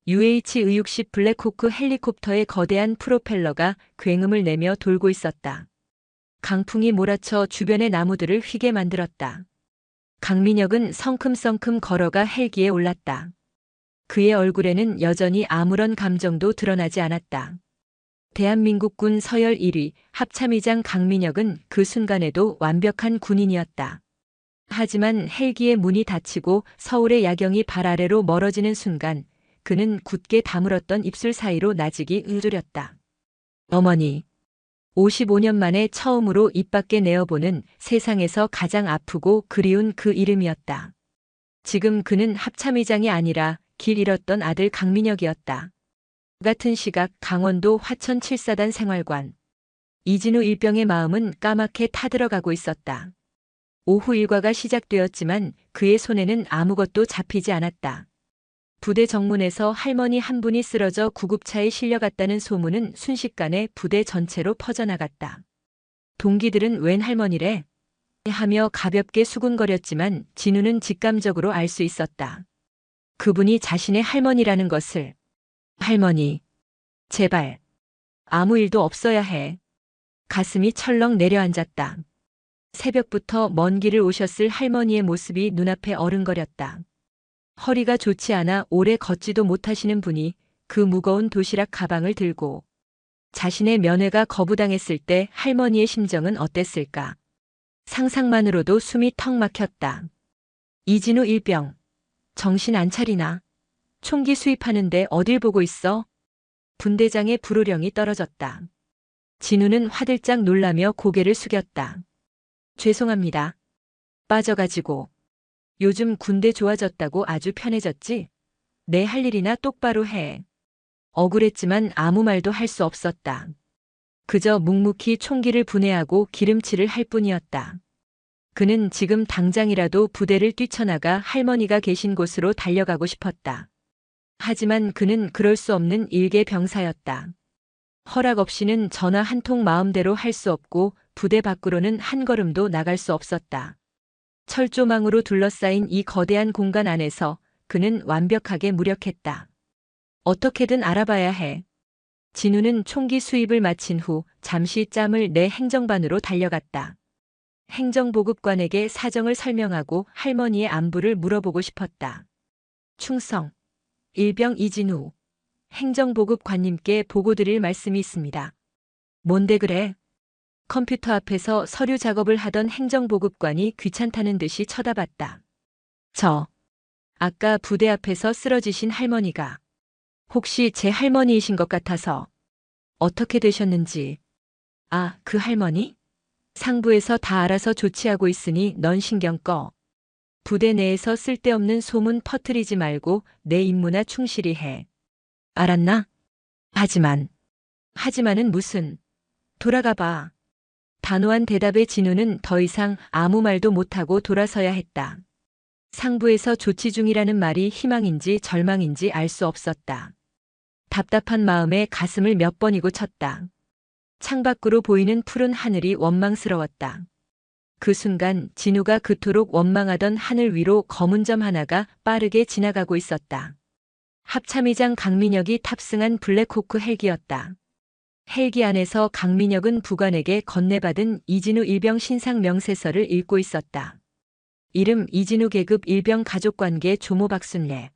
UH-의육식 블랙호크 헬리콥터의 거대한 프로펠러가 굉음을 내며 돌고 있었다. 강풍이 몰아쳐 주변의 나무들을 휘게 만들었다. 강민혁은 성큼성큼 걸어가 헬기에 올랐다. 그의 얼굴에는 여전히 아무런 감정도 드러나지 않았다. 대한민국군 서열 1위 합참의장 강민혁은 그 순간에도 완벽한 군인이었다. 하지만 헬기의 문이 닫히고 서울의 야경이 발 아래로 멀어지는 순간 그는 굳게 다물었던 입술 사이로 나직이 으르렸다. 어머니. 55년 만에 처음으로 입 밖에 내어보는 세상에서 가장 아프고 그리운 그 이름이었다. 지금 그는 합참의장이 아니라 길 잃었던 아들 강민혁이었다. 같은 시각 강원도 화천 7사단 생활관. 이진우 일병의 마음은 까맣게 타들어가고 있었다. 오후 일과가 시작되었지만 그의 손에는 아무것도 잡히지 않았다. 부대 정문에서 할머니 한 분이 쓰러져 구급차에 실려갔다는 소문은 순식간에 부대 전체로 퍼져나갔다. 동기들은 웬 할머니래? 하며 가볍게 수군거렸지만 진우는 직감적으로 알 수 있었다. 그분이 자신의 할머니라는 것을. 할머니. 제발. 아무 일도 없어야 해. 가슴이 철렁 내려앉았다. 새벽부터 먼 길을 오셨을 할머니의 모습이 눈앞에 어른거렸다. 허리가 좋지 않아 오래 걷지도 못하시는 분이 그 무거운 도시락 가방을 들고 자신의 면회가 거부당했을 때 할머니의 심정은 어땠을까? 상상만으로도 숨이 턱 막혔다. 이진우 일병. 정신 안 차리나? 총기 수입하는데 어딜 보고 있어? 분대장의 불호령이 떨어졌다. 진우는 화들짝 놀라며 고개를 숙였다. 죄송합니다. 빠져가지고. 요즘 군대 좋아졌다고 아주 편해졌지? 내 할 일이나 똑바로 해. 억울했지만 아무 말도 할 수 없었다. 그저 묵묵히 총기를 분해하고 기름칠을 할 뿐이었다. 그는 지금 당장이라도 부대를 뛰쳐나가 할머니가 계신 곳으로 달려가고 싶었다. 하지만 그는 그럴 수 없는 일개 병사였다. 허락 없이는 전화 한 통 마음대로 할 수 없고 부대 밖으로는 한 걸음도 나갈 수 없었다. 철조망으로 둘러싸인 이 거대한 공간 안에서 그는 완벽하게 무력했다. 어떻게든 알아봐야 해. 진우는 총기 수입을 마친 후 잠시 짬을 내 행정반으로 달려갔다. 행정보급관에게 사정을 설명하고 할머니의 안부를 물어보고 싶었다. 충성. 일병 이진우. 행정보급관님께 보고드릴 말씀이 있습니다. 뭔데 그래? 컴퓨터 앞에서 서류 작업을 하던 행정보급관이 귀찮다는 듯이 쳐다봤다. 아까 부대 앞에서 쓰러지신 할머니가 혹시 제 할머니이신 것 같아서 어떻게 되셨는지. 아, 그 할머니? 상부에서 다 알아서 조치하고 있으니 넌 신경 꺼. 부대 내에서 쓸데없는 소문 퍼뜨리지 말고 내 임무나 충실히 해. 알았나? 하지만은 무슨. 돌아가 봐. 단호한 대답에 진우는 더 이상 아무 말도 못하고 돌아서야 했다. 상부에서 조치 중이라는 말이 희망인지 절망인지 알 수 없었다. 답답한 마음에 가슴을 몇 번이고 쳤다. 창밖으로 보이는 푸른 하늘이 원망스러웠다. 그 순간 진우가 그토록 원망하던 하늘 위로 검은 점 하나가 빠르게 지나가고 있었다. 합참의장 강민혁이 탑승한 블랙호크 헬기였다. 헬기 안에서 강민혁은 부관에게 건네받은 이진우 일병 신상 명세서를 읽고 있었다. 이름 이진우 계급 일병 가족관계 조모 박순례.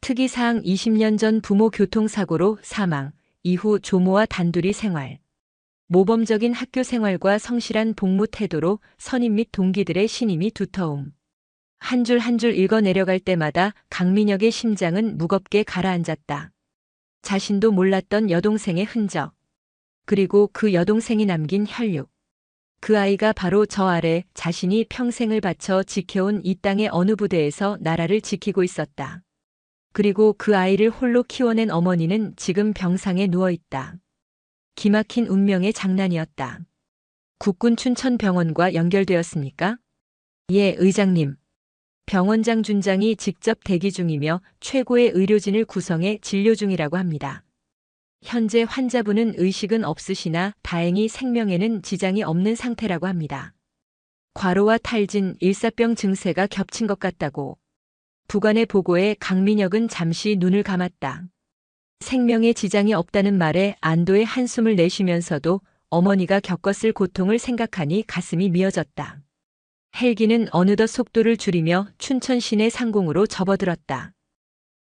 특이사항 20년 전 부모 교통사고로 사망, 이후 조모와 단둘이 생활. 모범적인 학교 생활과 성실한 복무 태도로 선임 및 동기들의 신임이 두터움. 한 줄 한 줄 읽어 내려갈 때마다 강민혁의 심장은 무겁게 가라앉았다. 자신도 몰랐던 여동생의 흔적. 그리고 그 여동생이 남긴 혈육. 그 아이가 바로 저 아래 자신이 평생을 바쳐 지켜온 이 땅의 어느 부대에서 나라를 지키고 있었다. 그리고 그 아이를 홀로 키워낸 어머니는 지금 병상에 누워있다. 기막힌 운명의 장난이었다. 국군 춘천병원과 연결되었습니까? 예, 의장님. 병원장 준장이 직접 대기 중이며 최고의 의료진을 구성해 진료 중이라고 합니다. 현재 환자분은 의식은 없으시나 다행히 생명에는 지장이 없는 상태라고 합니다. 과로와 탈진, 일사병 증세가 겹친 것 같다고. 부관의 보고에 강민혁은 잠시 눈을 감았다. 생명에 지장이 없다는 말에 안도의 한숨을 내쉬면서도 어머니가 겪었을 고통을 생각하니 가슴이 미어졌다. 헬기는 어느덧 속도를 줄이며 춘천 시내 상공으로 접어들었다.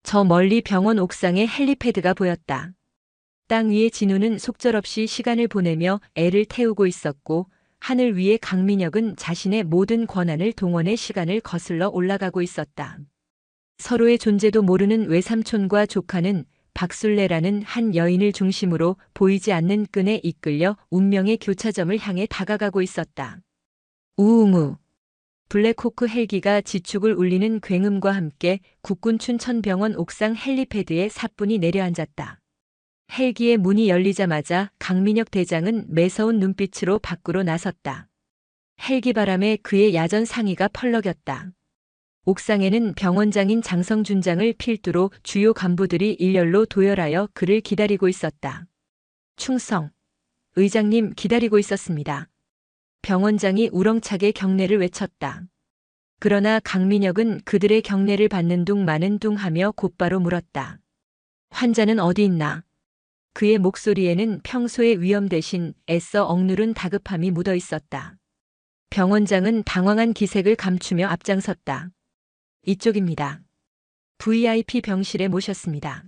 저 멀리 병원 옥상에 헬리패드가 보였다. 땅 위에 진우는 속절없이 시간을 보내며 애를 태우고 있었고, 하늘 위에 강민혁은 자신의 모든 권한을 동원해 시간을 거슬러 올라가고 있었다. 서로의 존재도 모르는 외삼촌과 조카는 박술래라는 한 여인을 중심으로 보이지 않는 끈에 이끌려 운명의 교차점을 향해 다가가고 있었다. 우웅우. 블랙호크 헬기가 지축을 울리는 굉음과 함께 국군 춘천병원 옥상 헬리패드에 사뿐히 내려앉았다. 헬기의 문이 열리자마자 강민혁 대장은 매서운 눈빛으로 밖으로 나섰다. 헬기 바람에 그의 야전 상의가 펄럭였다. 옥상에는 병원장인 장성준장을 필두로 주요 간부들이 일렬로 도열하여 그를 기다리고 있었다. 충성. 의장님 기다리고 있었습니다. 병원장이 우렁차게 경례를 외쳤다. 그러나 강민혁은 그들의 경례를 받는 둥 마는 둥 하며 곧바로 물었다. 환자는 어디 있나? 그의 목소리에는 평소의 위험 대신 애써 억누른 다급함이 묻어 있었다. 병원장은 당황한 기색을 감추며 앞장섰다. 이쪽입니다. VIP 병실에 모셨습니다.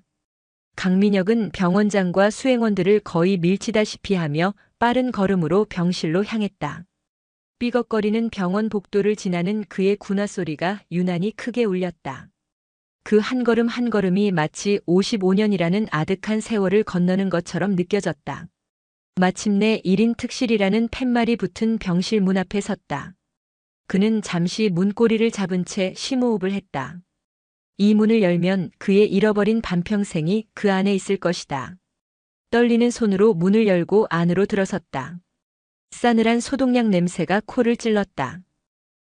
강민혁은 병원장과 수행원들을 거의 밀치다시피 하며 빠른 걸음으로 병실로 향했다. 삐걱거리는 병원 복도를 지나는 그의 군화 소리가 유난히 크게 울렸다. 그 한 걸음 한 걸음이 마치 55년이라는 아득한 세월을 건너는 것처럼 느껴졌다. 마침내 1인 특실이라는 팻말이 붙은 병실 문 앞에 섰다. 그는 잠시 문고리를 잡은 채 심호흡을 했다. 이 문을 열면 그의 잃어버린 반평생이 그 안에 있을 것이다. 떨리는 손으로 문을 열고 안으로 들어섰다. 싸늘한 소독약 냄새가 코를 찔렀다.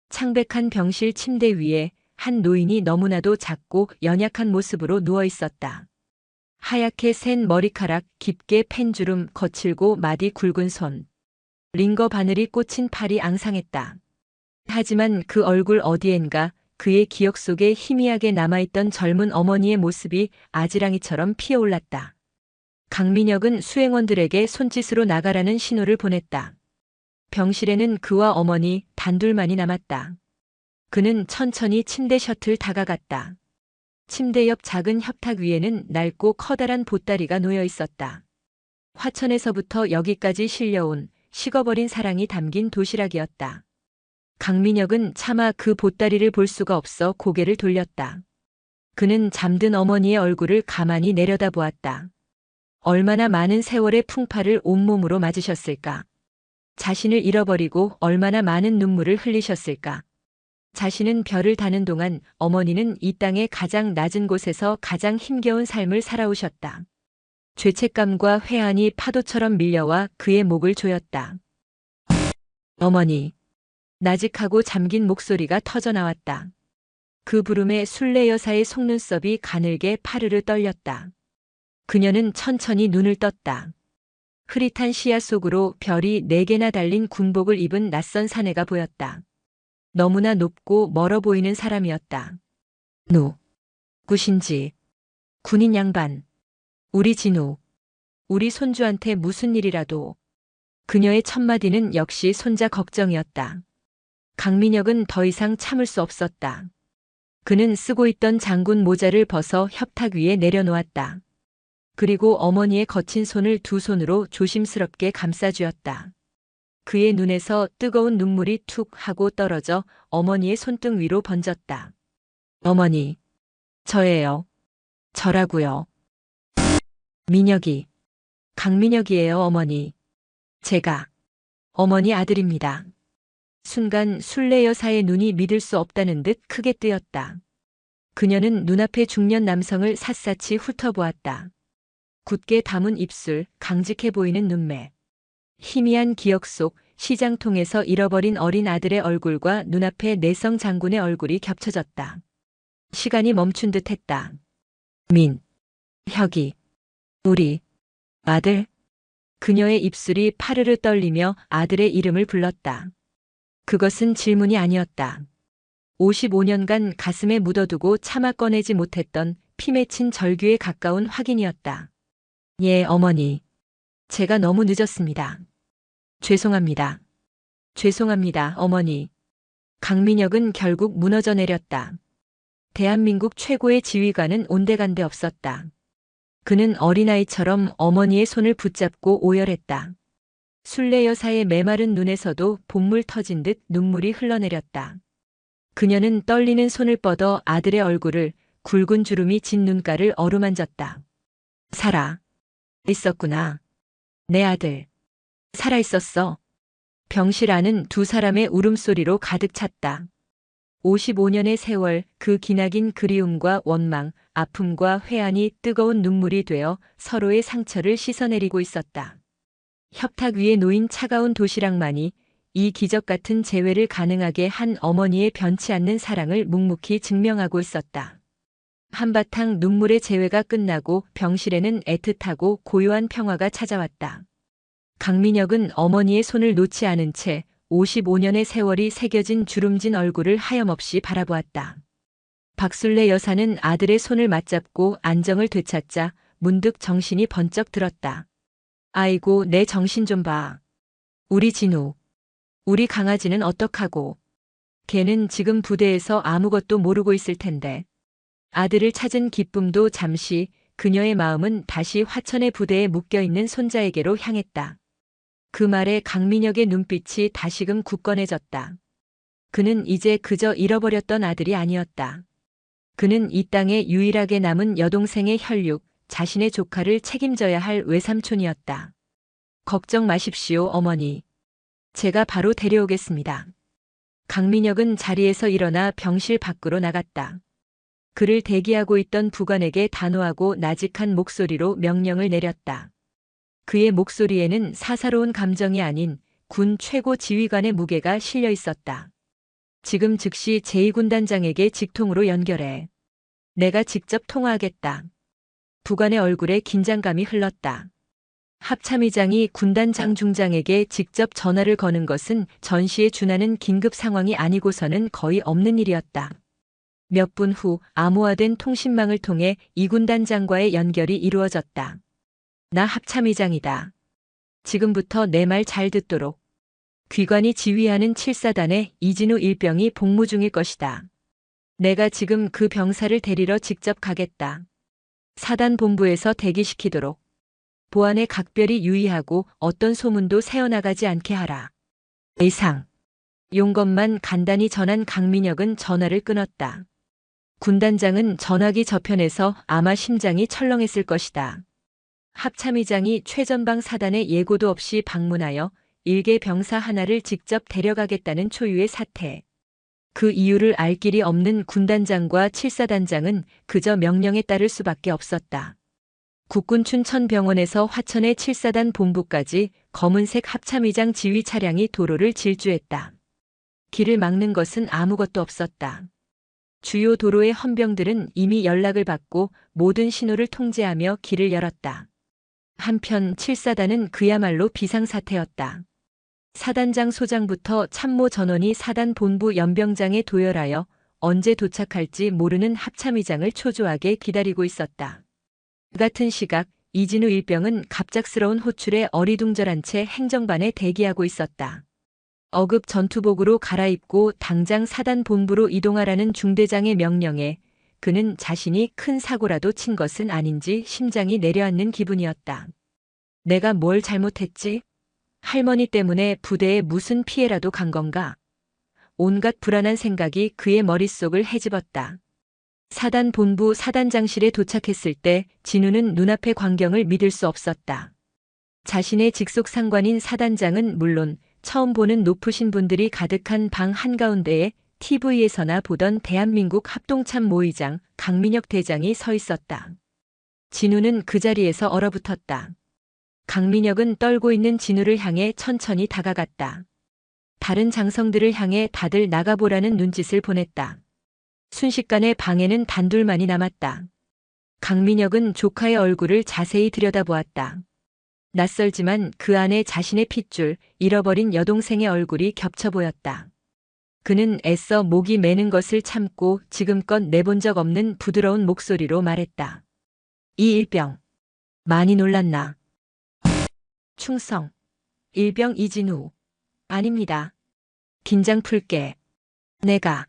창백한 병실 침대 위에 한 노인이 너무나도 작고 연약한 모습으로 누워 있었다. 하얗게 센 머리카락, 깊게 팬 주름, 거칠고 마디 굵은 손. 링거 바늘이 꽂힌 팔이 앙상했다. 하지만 그 얼굴 어디엔가 그의 기억 속에 희미하게 남아있던 젊은 어머니의 모습이 아지랑이처럼 피어올랐다. 강민혁은 수행원들에게 손짓으로 나가라는 신호를 보냈다. 병실에는 그와 어머니 단둘만이 남았다. 그는 천천히 침대 셔틀 다가갔다. 침대 옆 작은 협탁 위에는 낡고 커다란 보따리가 놓여 있었다. 화천에서부터 여기까지 실려온 식어버린 사랑이 담긴 도시락이었다. 강민혁은 차마 그 보따리를 볼 수가 없어 고개를 돌렸다. 그는 잠든 어머니의 얼굴을 가만히 내려다보았다. 얼마나 많은 세월의 풍파를 온몸으로 맞으셨을까? 자신을 잃어버리고 얼마나 많은 눈물을 흘리셨을까? 자신은 별을 다는 동안 어머니는 이 땅의 가장 낮은 곳에서 가장 힘겨운 삶을 살아오셨다. 죄책감과 회한이 파도처럼 밀려와 그의 목을 조였다. 어머니. 나직하고 잠긴 목소리가 터져나왔다. 그 부름에 순례 여사의 속눈썹이 가늘게 파르르 떨렸다. 그녀는 천천히 눈을 떴다. 흐릿한 시야 속으로 별이 4개나 달린 군복을 입은 낯선 사내가 보였다. 너무나 높고 멀어 보이는 사람이었다. 누구신지. 군인 양반. 우리 진우. 우리 손주한테 무슨 일이라도. 그녀의 첫마디는 역시 손자 걱정이었다. 강민혁은 더 이상 참을 수 없었다. 그는 쓰고 있던 장군 모자를 벗어 협탁 위에 내려놓았다. 그리고 어머니의 거친 손을 두 손으로 조심스럽게 감싸쥐었다. 그의 눈에서 뜨거운 눈물이 툭 하고 떨어져 어머니의 손등 위로 번졌다. 어머니. 저예요. 저라고요. 민혁이. 강민혁이에요, 어머니. 제가. 어머니 아들입니다. 순간 순례 여사의 눈이 믿을 수 없다는 듯 크게 뜨였다. 그녀는 눈앞의 중년 남성을 샅샅이 훑어보았다. 굳게 담은 입술, 강직해 보이는 눈매. 희미한 기억 속 시장통에서 잃어버린 어린 아들의 얼굴과 눈앞의 내성 장군의 얼굴이 겹쳐졌다. 시간이 멈춘 듯 했다. 혁이. 우리 아들. 그녀의 입술이 파르르 떨리며 아들의 이름을 불렀다. 그것은 질문이 아니었다. 55년간 가슴에 묻어두고 차마 꺼내지 못했던 피 맺힌 절규에 가까운 확인이었다. 예, 어머니. 제가 너무 늦었습니다. 죄송합니다. 죄송합니다, 어머니. 강민혁은 결국 무너져 내렸다. 대한민국 최고의 지휘관은 온데간데 없었다. 그는 어린아이처럼 어머니의 손을 붙잡고 오열했다. 순례 여사의 메마른 눈에서도 본물 터진 듯 눈물이 흘러내렸다. 그녀는 떨리는 손을 뻗어 아들의 얼굴을, 굵은 주름이 진 눈가를 어루만졌다. 살아 있었구나. 내 아들. 살아 있었어. 병실 안은 두 사람의 울음소리로 가득 찼다. 55년의 세월, 그 기나긴 그리움과 원망, 아픔과 회한이 뜨거운 눈물이 되어 서로의 상처를 씻어내리고 있었다. 협탁 위에 놓인 차가운 도시락만이 이 기적 같은 재회를 가능하게 한 어머니의 변치 않는 사랑을 묵묵히 증명하고 있었다. 한바탕 눈물의 재회가 끝나고 병실에는 애틋하고 고요한 평화가 찾아왔다. 강민혁은 어머니의 손을 놓지 않은 채 55년의 세월이 새겨진 주름진 얼굴을 하염없이 바라보았다. 박순례 여사는 아들의 손을 맞잡고 안정을 되찾자 문득 정신이 번쩍 들었다. 아이고, 내 정신 좀 봐. 우리 진우. 우리 강아지는 어떡하고. 걔는 지금 부대에서 아무것도 모르고 있을 텐데. 아들을 찾은 기쁨도 잠시, 그녀의 마음은 다시 화천의 부대에 묶여있는 손자에게로 향했다. 그 말에 강민혁의 눈빛이 다시금 굳건해졌다. 그는 이제 그저 잃어버렸던 아들이 아니었다. 그는 이 땅에 유일하게 남은 여동생의 혈육, 자신의 조카를 책임져야 할 외삼촌이었다. 걱정 마십시오, 어머니. 제가 바로 데려오겠습니다. 강민혁은 자리에서 일어나 병실 밖으로 나갔다. 그를 대기하고 있던 부관에게 단호하고 나직한 목소리로 명령을 내렸다. 그의 목소리에는 사사로운 감정이 아닌 군 최고 지휘관의 무게가 실려 있었다. 지금 즉시 제2군단장에게 직통으로 연결해. 내가 직접 통화하겠다. 부관의 얼굴에 긴장감이 흘렀다. 합참의장이 군단 장중장에게 직접 전화를 거는 것은 전시에 준하는 긴급 상황이 아니고서는 거의 없는 일이었다. 몇 분 후 암호화된 통신망을 통해 이군단장과의 연결이 이루어졌다. 나 합참의장이다. 지금부터 내 말 잘 듣도록. 귀관이 지휘하는 7사단의 이진우 일병이 복무 중일 것이다. 내가 지금 그 병사를 데리러 직접 가겠다. 사단 본부에서 대기시키도록. 보안에 각별히 유의하고 어떤 소문도 새어나가지 않게 하라. 이상. 용건만 간단히 전한 강민혁은 전화를 끊었다. 군단장은 전화기 저편에서 아마 심장이 철렁했을 것이다. 합참의장이 최전방 사단에 예고도 없이 방문하여 일개 병사 하나를 직접 데려가겠다는 초유의 사태. 그 이유를 알 길이 없는 군단장과 7사단장은 그저 명령에 따를 수밖에 없었다. 국군 춘천병원에서 화천의 7사단 본부까지 검은색 합참의장 지휘 차량이 도로를 질주했다. 길을 막는 것은 아무것도 없었다. 주요 도로의 헌병들은 이미 연락을 받고 모든 신호를 통제하며 길을 열었다. 한편 7사단은 그야말로 비상사태였다. 사단장 소장부터 참모 전원이 사단 본부 연병장에 도열하여 언제 도착할지 모르는 합참의장을 초조하게 기다리고 있었다. 그 같은 시각 이진우 일병은 갑작스러운 호출에 어리둥절한 채 행정반에 대기하고 있었다. 어급 전투복으로 갈아입고 당장 사단 본부로 이동하라는 중대장의 명령에 그는 자신이 큰 사고라도 친 것은 아닌지 심장이 내려앉는 기분이었다. 내가 뭘 잘못했지? 할머니 때문에 부대에 무슨 피해라도 간 건가? 온갖 불안한 생각이 그의 머릿속을 헤집었다. 사단 본부 사단장실에 도착했을 때 진우는 눈앞의 광경을 믿을 수 없었다. 자신의 직속 상관인 사단장은 물론 처음 보는 높으신 분들이 가득한 방 한가운데에 TV에서나 보던 대한민국 합동참모의장 강민혁 대장이 서 있었다. 진우는 그 자리에서 얼어붙었다. 강민혁은 떨고 있는 진우를 향해 천천히 다가갔다. 다른 장성들을 향해 다들 나가보라는 눈짓을 보냈다. 순식간에 방에는 단둘만이 남았다. 강민혁은 조카의 얼굴을 자세히 들여다보았다. 낯설지만 그 안에 자신의 핏줄, 잃어버린 여동생의 얼굴이 겹쳐 보였다. 그는 애써 목이 메는 것을 참고 지금껏 내본 적 없는 부드러운 목소리로 말했다. 이 일병. 많이 놀랐나? 충성. 일병 이진우. 아닙니다. 긴장 풀게. 내가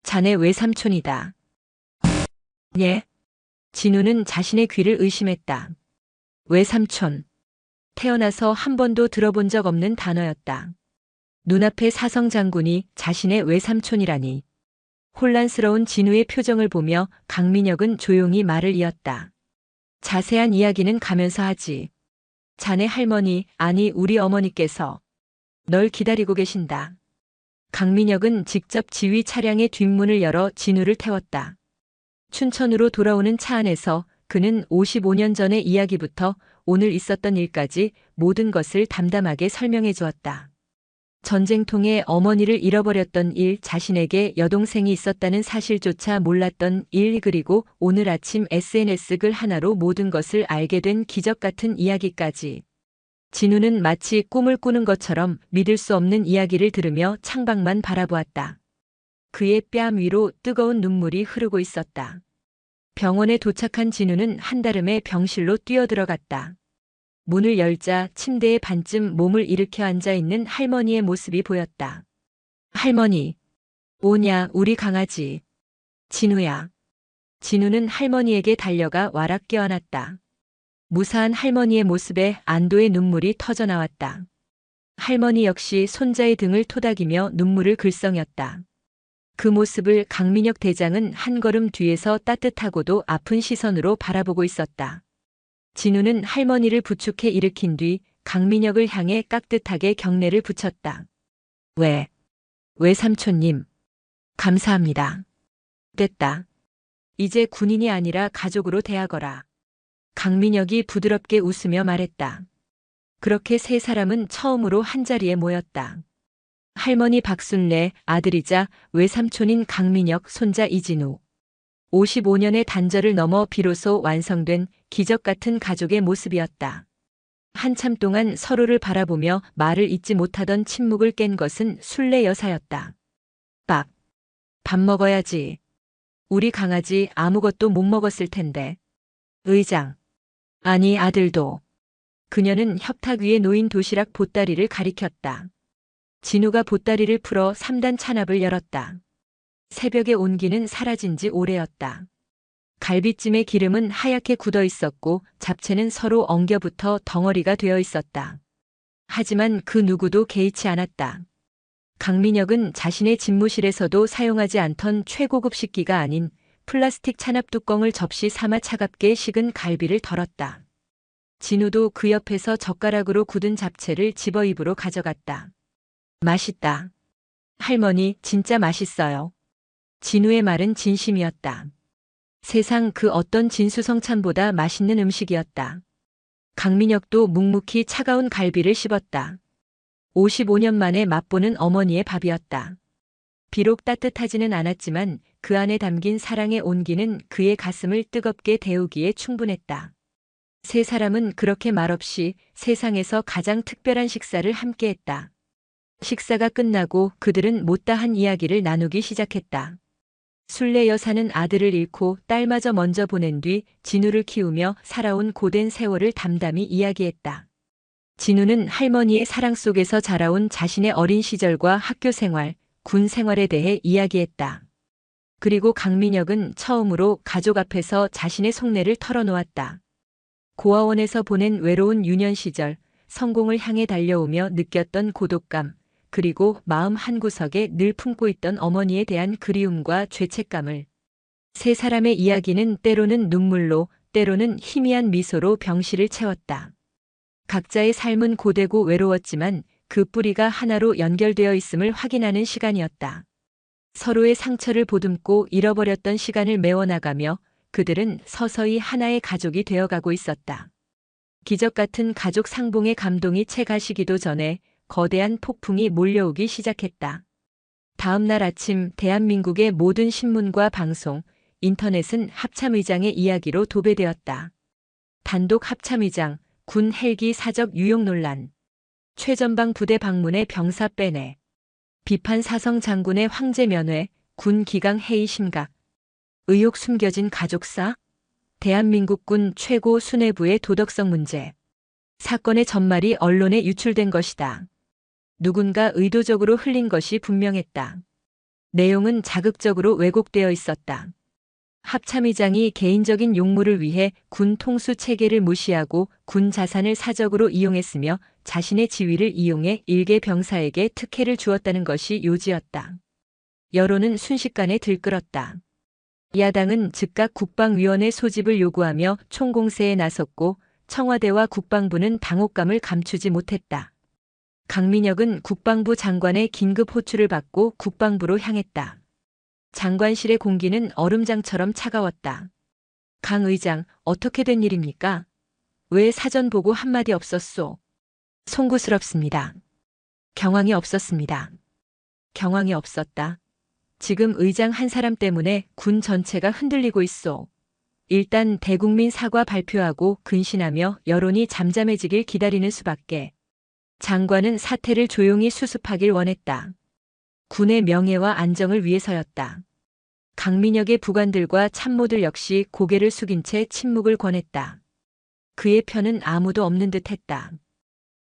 자네 외삼촌이다. 예? 진우는 자신의 귀를 의심했다. 외삼촌. 태어나서 한 번도 들어본 적 없는 단어였다. 눈앞의 사성 장군이 자신의 외삼촌이라니. 혼란스러운 진우의 표정을 보며 강민혁은 조용히 말을 이었다. 자세한 이야기는 가면서 하지. 자네 할머니, 아니 우리 어머니께서 널 기다리고 계신다. 강민혁은 직접 지휘 차량의 뒷문을 열어 진우를 태웠다. 춘천으로 돌아오는 차 안에서 그는 55년 전의 이야기부터 오늘 있었던 일까지 모든 것을 담담하게 설명해 주었다. 전쟁통에 어머니를 잃어버렸던 일, 자신에게 여동생이 있었다는 사실조차 몰랐던 일, 그리고 오늘 아침 SNS 글 하나로 모든 것을 알게 된 기적 같은 이야기까지. 진우는 마치 꿈을 꾸는 것처럼 믿을 수 없는 이야기를 들으며 창밖만 바라보았다. 그의 뺨 위로 뜨거운 눈물이 흐르고 있었다. 병원에 도착한 진우는 한달음에 병실로 뛰어들어갔다. 문을 열자 침대에 반쯤 몸을 일으켜 앉아있는 할머니의 모습이 보였다. 할머니. 오냐, 우리 강아지. 진우야. 진우는 할머니에게 달려가 와락 껴안았다. 무사한 할머니의 모습에 안도의 눈물이 터져나왔다. 할머니 역시 손자의 등을 토닥이며 눈물을 글썽였다. 그 모습을 강민혁 대장은 한 걸음 뒤에서 따뜻하고도 아픈 시선으로 바라보고 있었다. 진우는 할머니를 부축해 일으킨 뒤 강민혁을 향해 깍듯하게 경례를 붙였다. 외삼촌님. 감사합니다. 됐다. 이제 군인이 아니라 가족으로 대하거라. 강민혁이 부드럽게 웃으며 말했다. 그렇게 세 사람은 처음으로 한자리에 모였다. 할머니 박순례, 아들이자 외삼촌인 강민혁, 손자 이진우. 55년의 단절을 넘어 비로소 완성된 기적 같은 가족의 모습이었다. 한참 동안 서로를 바라보며 말을 잇지 못하던 침묵을 깬 것은 순례 여사였다. 밥 먹어야지. 우리 강아지 아무것도 못 먹었을 텐데. 의장. 아니 아들도. 그녀는 협탁 위에 놓인 도시락 보따리를 가리켰다. 진우가 보따리를 풀어 3단 찬압을 열었다. 새벽의 온기는 사라진 지 오래였다. 갈비찜의 기름은 하얗게 굳어 있었고 잡채는 서로 엉겨붙어 덩어리가 되어 있었다. 하지만 그 누구도 개의치 않았다. 강민혁은 자신의 집무실에서도 사용하지 않던 최고급 식기가 아닌 플라스틱 찬압 뚜껑을 접시 삼아 차갑게 식은 갈비를 덜었다. 진우도 그 옆에서 젓가락으로 굳은 잡채를 집어 입으로 가져갔다. 맛있다. 할머니, 진짜 맛있어요. 진우의 말은 진심이었다. 세상 그 어떤 진수성찬보다 맛있는 음식이었다. 강민혁도 묵묵히 차가운 갈비를 씹었다. 55년 만에 맛보는 어머니의 밥이었다. 비록 따뜻하지는 않았지만 그 안에 담긴 사랑의 온기는 그의 가슴을 뜨겁게 데우기에 충분했다. 세 사람은 그렇게 말없이 세상에서 가장 특별한 식사를 함께했다. 식사가 끝나고 그들은 못다한 이야기를 나누기 시작했다. 순례 여사는 아들을 잃고 딸마저 먼저 보낸 뒤 진우를 키우며 살아온 고된 세월을 담담히 이야기했다. 진우는 할머니의 사랑 속에서 자라온 자신의 어린 시절과 학교 생활, 군 생활에 대해 이야기했다. 그리고 강민혁은 처음으로 가족 앞에서 자신의 속내를 털어놓았다. 고아원에서 보낸 외로운 유년 시절, 성공을 향해 달려오며 느꼈던 고독감, 그리고 마음 한구석에 늘 품고 있던 어머니에 대한 그리움과 죄책감을. 세 사람의 이야기는 때로는 눈물로, 때로는 희미한 미소로 병실을 채웠다. 각자의 삶은 고되고 외로웠지만 그 뿌리가 하나로 연결되어 있음을 확인하는 시간이었다. 서로의 상처를 보듬고 잃어버렸던 시간을 메워나가며 그들은 서서히 하나의 가족이 되어가고 있었다. 기적 같은 가족 상봉의 감동이 채 가시기도 전에 거대한 폭풍이 몰려오기 시작했다. 다음 날 아침 대한민국의 모든 신문과 방송, 인터넷은 합참의장의 이야기로 도배되었다. 단독 합참의장, 군 헬기 사적 유용 논란. 최전방 부대 방문에 병사 빼내. 비판 사성 장군의 황제 면회, 군 기강 회의 심각. 의혹 숨겨진 가족사? 대한민국 군 최고 수뇌부의 도덕성 문제. 사건의 전말이 언론에 유출된 것이다. 누군가 의도적으로 흘린 것이 분명했다. 내용은 자극적으로 왜곡되어 있었다. 합참의장이 개인적인 용무를 위해 군 통수 체계를 무시하고 군 자산을 사적으로 이용했으며 자신의 지위를 이용해 일개 병사에게 특혜를 주었다는 것이 요지였다. 여론은 순식간에 들끓었다. 야당은 즉각 국방위원회 소집을 요구하며 총공세에 나섰고 청와대와 국방부는 당혹감을 감추지 못했다. 강민혁은 국방부 장관의 긴급 호출을 받고 국방부로 향했다. 장관실의 공기는 얼음장처럼 차가웠다. 강 의장, 어떻게 된 일입니까? 왜 사전 보고 한마디 없었소? 송구스럽습니다. 경황이 없었습니다. 경황이 없었다. 지금 의장 한 사람 때문에 군 전체가 흔들리고 있소. 일단 대국민 사과 발표하고 근신하며 여론이 잠잠해지길 기다리는 수밖에. 장관은 사태를 조용히 수습하길 원했다. 군의 명예와 안정을 위해서였다. 강민혁의 부관들과 참모들 역시 고개를 숙인 채 침묵을 권했다. 그의 편은 아무도 없는 듯했다.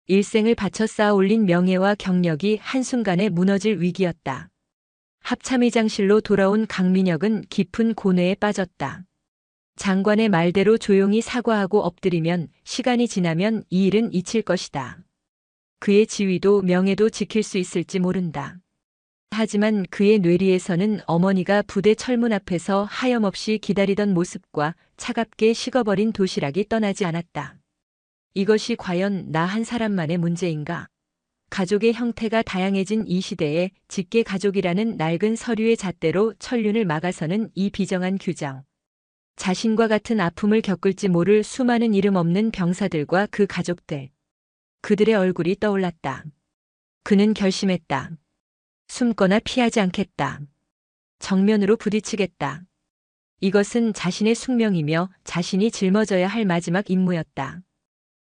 일생을 바쳐 쌓아 올린 명예와 경력이 한순간에 무너질 위기였다. 합참의장실로 돌아온 강민혁은 깊은 고뇌에 빠졌다. 장관의 말대로 조용히 사과하고 엎드리면 시간이 지나면 이 일은 잊힐 것이다. 그의 지위도 명예도 지킬 수 있을지 모른다. 하지만 그의 뇌리에서는 어머니가 부대 철문 앞에서 하염없이 기다리던 모습과 차갑게 식어버린 도시락이 떠나지 않았다. 이것이 과연 나 한 사람만의 문제인가? 가족의 형태가 다양해진 이 시대에 직계 가족이라는 낡은 서류의 잣대로 천륜을 막아서는 이 비정한 규정. 자신과 같은 아픔을 겪을지 모를 수많은 이름 없는 병사들과 그 가족들. 그들의 얼굴이 떠올랐다. 그는 결심했다. 숨거나 피하지 않겠다. 정면으로 부딪히겠다. 이것은 자신의 숙명이며 자신이 짊어져야 할 마지막 임무였다.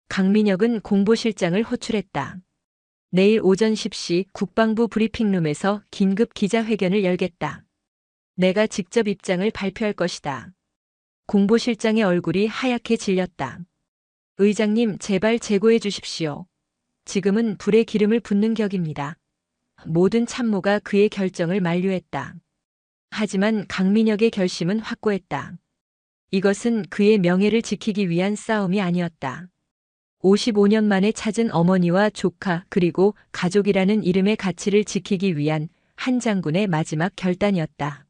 강민혁은 공보실장을 호출했다. 내일 오전 10시 국방부 브리핑룸에서 긴급 기자회견을 열겠다. 내가 직접 입장을 발표할 것이다. 공보실장의 얼굴이 하얗게 질렸다. 의장님, 제발 재고해 주십시오. 지금은 불에 기름을 붓는 격입니다. 모든 참모가 그의 결정을 만류했다. 하지만 강민혁의 결심은 확고했다. 이것은 그의 명예를 지키기 위한 싸움이 아니었다. 55년 만에 찾은 어머니와 조카 그리고 가족이라는 이름의 가치를 지키기 위한 한 장군의 마지막 결단이었다.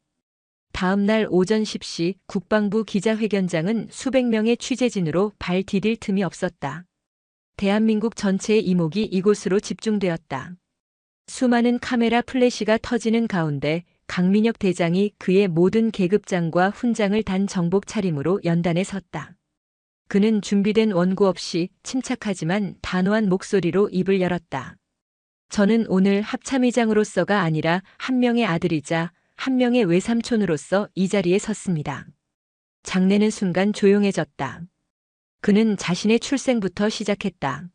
다음 날 오전 10시 국방부 기자회견장은 수백 명의 취재진으로 발 디딜 틈이 없었다. 대한민국 전체의 이목이 이곳으로 집중되었다. 수많은 카메라 플래시가 터지는 가운데 강민혁 대장이 그의 모든 계급장과 훈장을 단 정복 차림으로 연단에 섰다. 그는 준비된 원고 없이 침착하지만 단호한 목소리로 입을 열었다. 저는 오늘 합참의장으로서가 아니라 한 명의 아들이자 한 명의 외삼촌으로서 이 자리에 섰습니다. 장내는 순간 조용해졌다. 그는 자신의 출생부터 시작했다.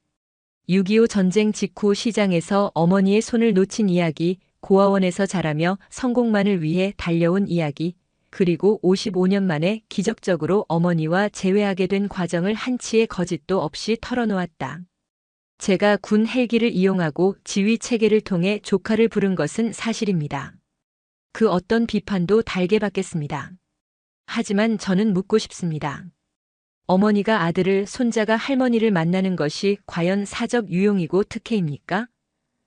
6.25 전쟁 직후 시장에서 어머니의 손을 놓친 이야기, 고아원에서 자라며 성공만을 위해 달려온 이야기, 그리고 55년 만에 기적적으로 어머니와 재회하게 된 과정을 한치의 거짓도 없이 털어놓았다. 제가 군 헬기를 이용하고 지휘 체계를 통해 조카를 부른 것은 사실입니다. 그 어떤 비판도 달게 받겠습니다. 하지만 저는 묻고 싶습니다. 어머니가 아들을, 손자가 할머니를 만나는 것이 과연 사적 유용이고 특혜입니까?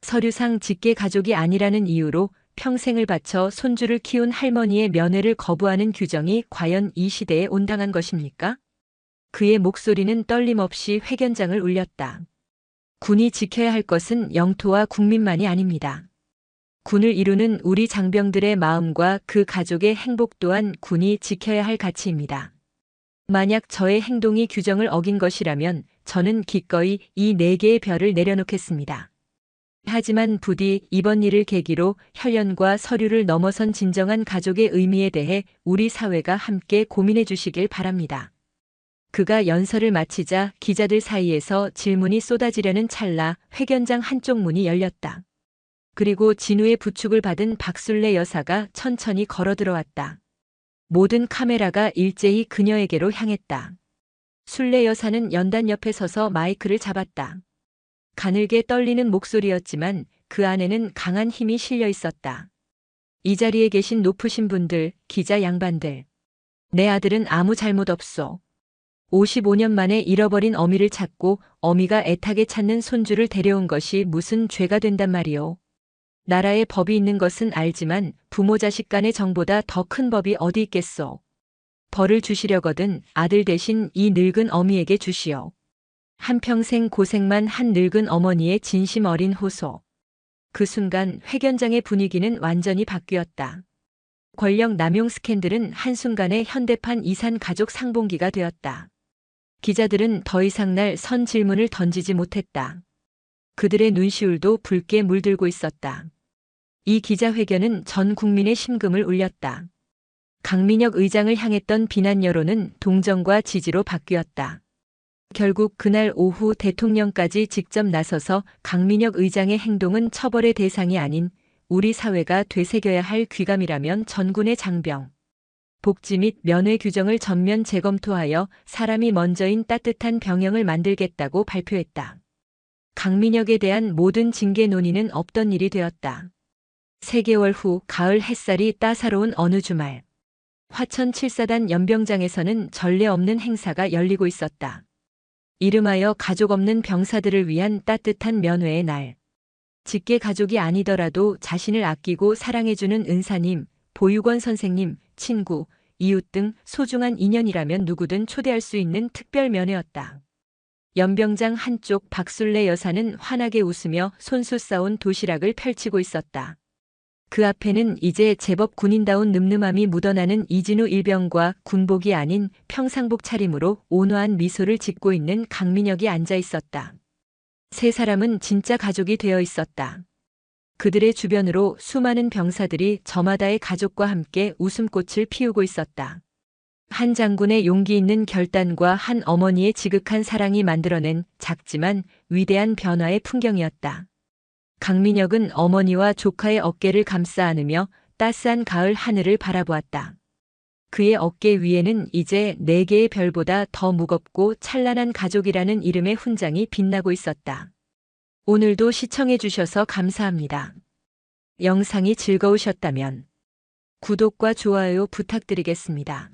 서류상 직계 가족이 아니라는 이유로 평생을 바쳐 손주를 키운 할머니의 면회를 거부하는 규정이 과연 이 시대에 온당한 것입니까? 그의 목소리는 떨림없이 회견장을 울렸다. 군이 지켜야 할 것은 영토와 국민만이 아닙니다. 군을 이루는 우리 장병들의 마음과 그 가족의 행복 또한 군이 지켜야 할 가치입니다. 만약 저의 행동이 규정을 어긴 것이라면 저는 기꺼이 이 4개의 별을 내려놓겠습니다. 하지만 부디 이번 일을 계기로 혈연과 서류를 넘어선 진정한 가족의 의미에 대해 우리 사회가 함께 고민해 주시길 바랍니다. 그가 연설을 마치자 기자들 사이에서 질문이 쏟아지려는 찰나 회견장 한쪽 문이 열렸다. 그리고 진우의 부축을 받은 박술래 여사가 천천히 걸어 들어왔다. 모든 카메라가 일제히 그녀에게로 향했다. 순례 여사는 연단 옆에 서서 마이크를 잡았다. 가늘게 떨리는 목소리였지만 그 안에는 강한 힘이 실려 있었다. 이 자리에 계신 높으신 분들, 기자 양반들. 내 아들은 아무 잘못 없소. 55년 만에 잃어버린 어미를 찾고 어미가 애타게 찾는 손주를 데려온 것이 무슨 죄가 된단 말이오. 나라에 법이 있는 것은 알지만 부모 자식 간의 정보다 더 큰 법이 어디 있겠소. 벌을 주시려거든 아들 대신 이 늙은 어미에게 주시오. 한평생 고생만 한 늙은 어머니의 진심 어린 호소. 그 순간 회견장의 분위기는 완전히 바뀌었다. 권력 남용 스캔들은 한순간에 현대판 이산 가족 상봉기가 되었다. 기자들은 더 이상 날 선 질문을 던지지 못했다. 그들의 눈시울도 붉게 물들고 있었다. 이 기자회견은 전 국민의 심금을 울렸다. 강민혁 의장을 향했던 비난 여론은 동정과 지지로 바뀌었다. 결국 그날 오후 대통령까지 직접 나서서 강민혁 의장의 행동은 처벌의 대상이 아닌 우리 사회가 되새겨야 할 귀감이라면 전군의 장병, 복지 및 면회 규정을 전면 재검토하여 사람이 먼저인 따뜻한 병영을 만들겠다고 발표했다. 강민혁에 대한 모든 징계 논의는 없던 일이 되었다. 3개월 후 가을 햇살이 따사로운 어느 주말. 화천 7사단 연병장에서는 전례 없는 행사가 열리고 있었다. 이름하여 가족 없는 병사들을 위한 따뜻한 면회의 날. 직계 가족이 아니더라도 자신을 아끼고 사랑해주는 은사님, 보육원 선생님, 친구, 이웃 등 소중한 인연이라면 누구든 초대할 수 있는 특별 면회였다. 연병장 한쪽 박순례 여사는 환하게 웃으며 손수 싸온 도시락을 펼치고 있었다. 그 앞에는 이제 제법 군인다운 늠름함이 묻어나는 이진우 일병과 군복이 아닌 평상복 차림으로 온화한 미소를 짓고 있는 강민혁이 앉아 있었다. 3사람은 진짜 가족이 되어 있었다. 그들의 주변으로 수많은 병사들이 저마다의 가족과 함께 웃음꽃을 피우고 있었다. 한 장군의 용기 있는 결단과 한 어머니의 지극한 사랑이 만들어낸 작지만 위대한 변화의 풍경이었다. 강민혁은 어머니와 조카의 어깨를 감싸 안으며 따스한 가을 하늘을 바라보았다. 그의 어깨 위에는 이제 4개의 별보다 더 무겁고 찬란한 가족이라는 이름의 훈장이 빛나고 있었다. 오늘도 시청해 주셔서 감사합니다. 영상이 즐거우셨다면 구독과 좋아요 부탁드리겠습니다.